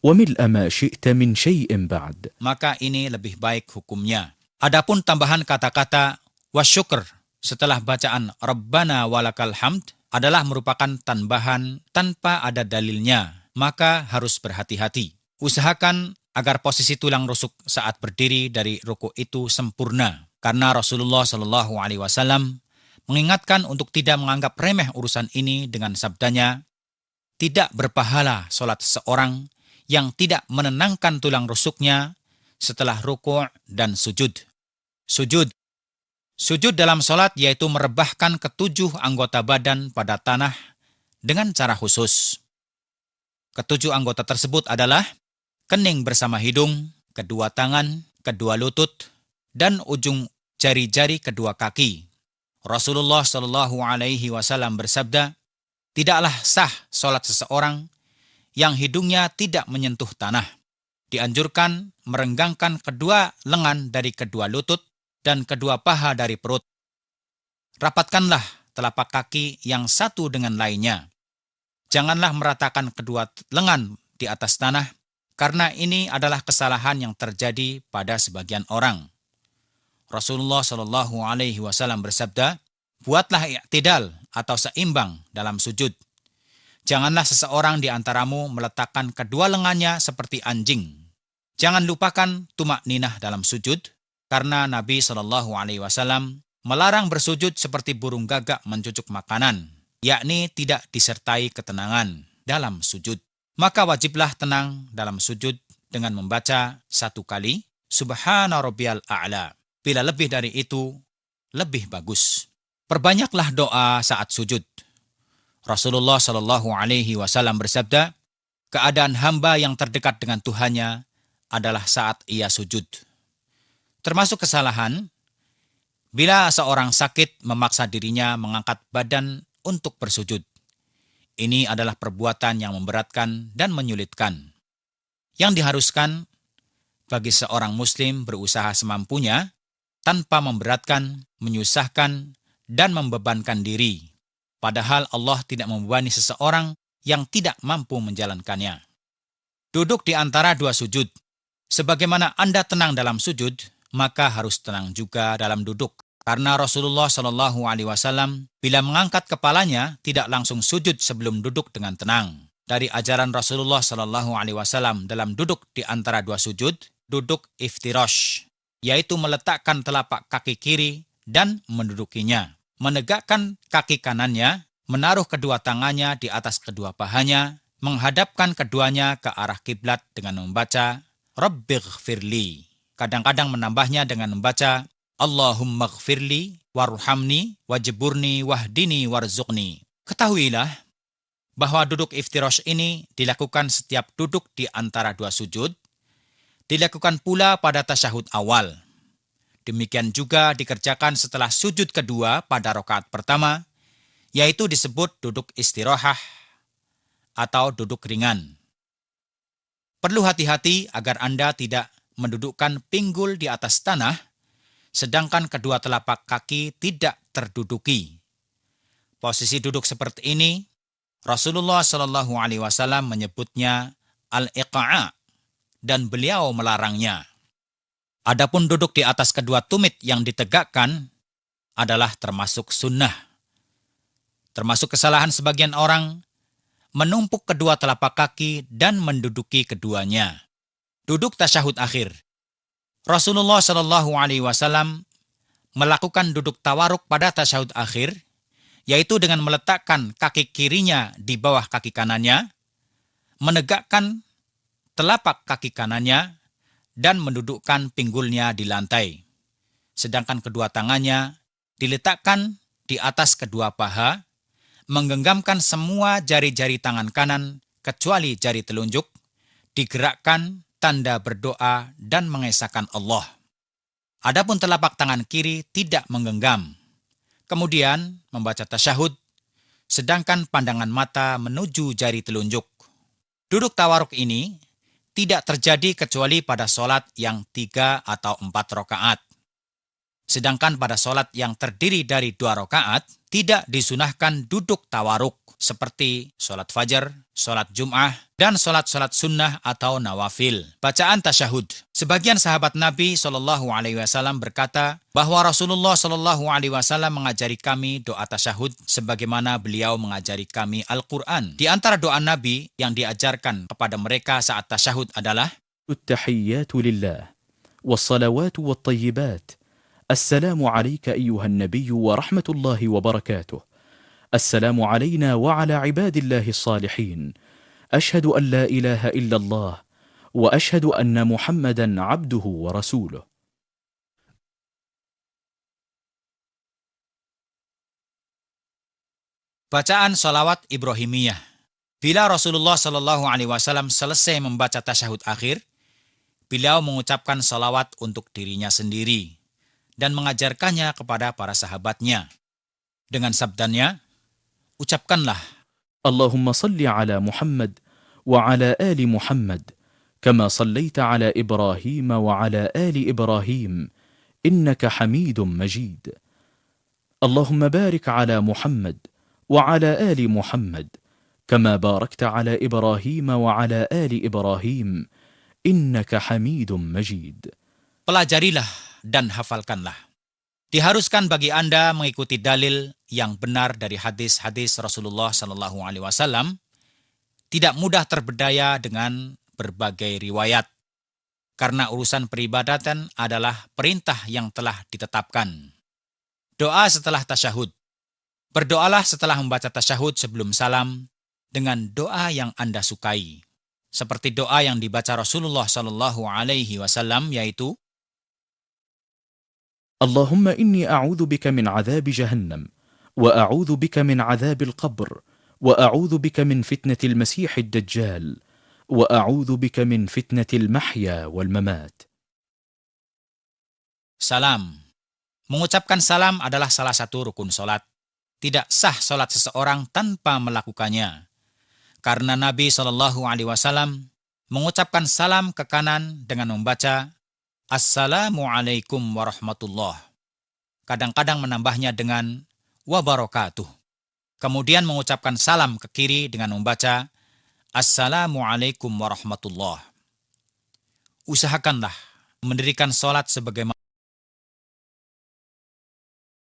وملء ما شئت من شيء بعد, maka ini lebih baik hukumnya. Adapun tambahan kata-kata wasyukr setelah bacaan Rabbana walakal hamd adalah merupakan tambahan tanpa ada dalilnya, maka harus berhati-hati. Usahakan agar posisi tulang rusuk saat berdiri dari ruku' itu sempurna, karena Rasulullah SAW mengingatkan untuk tidak menganggap remeh urusan ini dengan sabdanya, tidak berpahala sholat seseorang yang tidak menenangkan tulang rusuknya setelah ruku' dan sujud. Sujud dalam sholat yaitu merebahkan ketujuh anggota badan pada tanah dengan cara khusus. Ketujuh anggota tersebut adalah kening bersama hidung, kedua tangan, kedua lutut, dan ujung jari-jari kedua kaki. Rasulullah SAW bersabda, tidaklah sah sholat seseorang yang hidungnya tidak menyentuh tanah. Dianjurkan merenggangkan kedua lengan dari kedua lutut dan kedua paha dari perut. Rapatkanlah telapak kaki yang satu dengan lainnya. Janganlah meratakan kedua lengan di atas tanah, karena ini adalah kesalahan yang terjadi pada sebagian orang. Rasulullah SAW bersabda, buatlah i'tidal atau seimbang dalam sujud. Janganlah seseorang di antaramu meletakkan kedua lengannya seperti anjing. Jangan lupakan tumakninah dalam sujud, karena Nabi SAW melarang bersujud seperti burung gagak mencucuk makanan, yakni tidak disertai ketenangan dalam sujud. Maka wajiblah tenang dalam sujud dengan membaca 1 kali, Subhana Rabbiyal A'la. Bila lebih dari itu, lebih bagus. Perbanyaklah doa saat sujud. Rasulullah SAW bersabda, keadaan hamba yang terdekat dengan Tuhannya adalah saat ia sujud. Termasuk kesalahan, bila seorang sakit memaksa dirinya mengangkat badan untuk bersujud. Ini adalah perbuatan yang memberatkan dan menyulitkan. Yang diharuskan bagi seorang muslim berusaha semampunya tanpa memberatkan, menyusahkan, dan membebankan diri. Padahal Allah tidak membebani seseorang yang tidak mampu menjalankannya. Duduk di antara dua sujud. Sebagaimana Anda tenang dalam sujud, maka harus tenang juga dalam duduk. Karena Rasulullah Shallallahu Alaihi Wasallam bila mengangkat kepalanya tidak langsung sujud sebelum duduk dengan tenang. Dari ajaran Rasulullah Shallallahu Alaihi Wasallam dalam duduk di antara dua sujud, duduk iftirash, yaitu meletakkan telapak kaki kiri dan mendudukinya, menegakkan kaki kanannya, menaruh kedua tangannya di atas kedua pahanya, menghadapkan keduanya ke arah kiblat dengan membaca Rabbighfirli. Kadang-kadang menambahnya dengan membaca Allahumma ghfirli warhamni wajburni wahdini warzuqni. Ketahuilah bahwa duduk iftirash ini dilakukan setiap duduk di antara dua sujud, dilakukan pula pada tasyahud awal. Demikian juga dikerjakan setelah sujud kedua pada rakaat pertama, yaitu disebut duduk istirahah atau duduk ringan. Perlu hati-hati agar Anda tidak mendudukkan pinggul di atas tanah, sedangkan kedua telapak kaki tidak terduduki. Posisi duduk seperti ini, Rasulullah Shallallahu Alaihi Wasallam menyebutnya al-iqa' dan beliau melarangnya. Adapun duduk di atas kedua tumit yang ditegakkan adalah termasuk sunnah. Termasuk kesalahan sebagian orang menumpuk kedua telapak kaki dan menduduki keduanya. Duduk tasyahud akhir. Rasulullah Shallallahu Alaihi Wasallam melakukan duduk tawaruk pada tasyahud akhir, yaitu dengan meletakkan kaki kirinya di bawah kaki kanannya, menegakkan telapak kaki kanannya, dan mendudukkan pinggulnya di lantai. Sedangkan kedua tangannya diletakkan di atas kedua paha, menggenggamkan semua jari-jari tangan kanan kecuali jari telunjuk, digerakkan tanda berdoa dan mengesahkan Allah. Adapun telapak tangan kiri tidak menggenggam. Kemudian membaca tasyahud, sedangkan pandangan mata menuju jari telunjuk. Duduk tawaruk ini tidak terjadi kecuali pada sholat yang 3 atau 4 rakaat. Sedangkan pada sholat yang terdiri dari 2 rakaat, tidak disunahkan duduk tawaruk seperti sholat fajar, sholat jum'ah, dan sholat-sholat sunnah atau nawafil. Bacaan tasyahud. Sebagian sahabat Nabi SAW berkata bahwa Rasulullah SAW mengajari kami doa tasyahud sebagaimana beliau mengajari kami Al-Quran. Di antara doa Nabi yang diajarkan kepada mereka saat tasyahud adalah التحيات لله والصلوات والطيبات السلام عليك أيها النبي ورحمة الله وبركاته السلام علينا وعلى عباد الله الصالحين أشهد أن لا إله إلا الله وأشهد أن محمدا عبده ورسوله. Bacaan salawat Ibrahimiyah. Bila Rasulullah SAW selesai membaca tasyahud akhir, beliau mengucapkan salawat untuk dirinya sendiri dan mengajarkannya kepada para sahabatnya. Dengan sabdanya, ucapkanlah, اللهم صل على محمد وعلى آل محمد كما صليت على إبراهيم وعلى آل إبراهيم إنك حميد مجيد اللهم بارك على محمد وعلى آل محمد كما باركت على إبراهيم وعلى آل إبراهيم إنك حميد مجيد. pelajarilah dan hafalkanlah. Diharuskan bagi Anda mengikuti dalil yang benar dari hadis-hadis Rasulullah SAW. Tidak mudah terberdaya dengan berbagai riwayat, karena urusan peribadatan adalah perintah yang telah ditetapkan. Doa setelah tasyahud. Berdoalah setelah membaca tasyahud sebelum salam dengan doa yang Anda sukai, seperti doa yang dibaca Rasulullah SAW, yaitu اللهم إني أعوذ بك من عذاب جهنم وأعوذ بك من عذاب القبر وأعوذ بك من فتنة المسيح الدجال وأعوذ بك من فتنة المحيا والممات. Salam. Mengucapkan salam adalah salah satu rukun solat. Tidak sah solat seseorang tanpa melakukannya. Karena Nabi SAW mengucapkan salam ke kanan dengan membaca Assalamualaikum warahmatullah. Kadang-kadang menambahnya dengan wabarakatuh. Kemudian mengucapkan salam ke kiri dengan membaca Assalamualaikum warahmatullah. Usahakanlah mendirikan sholat sebagaimana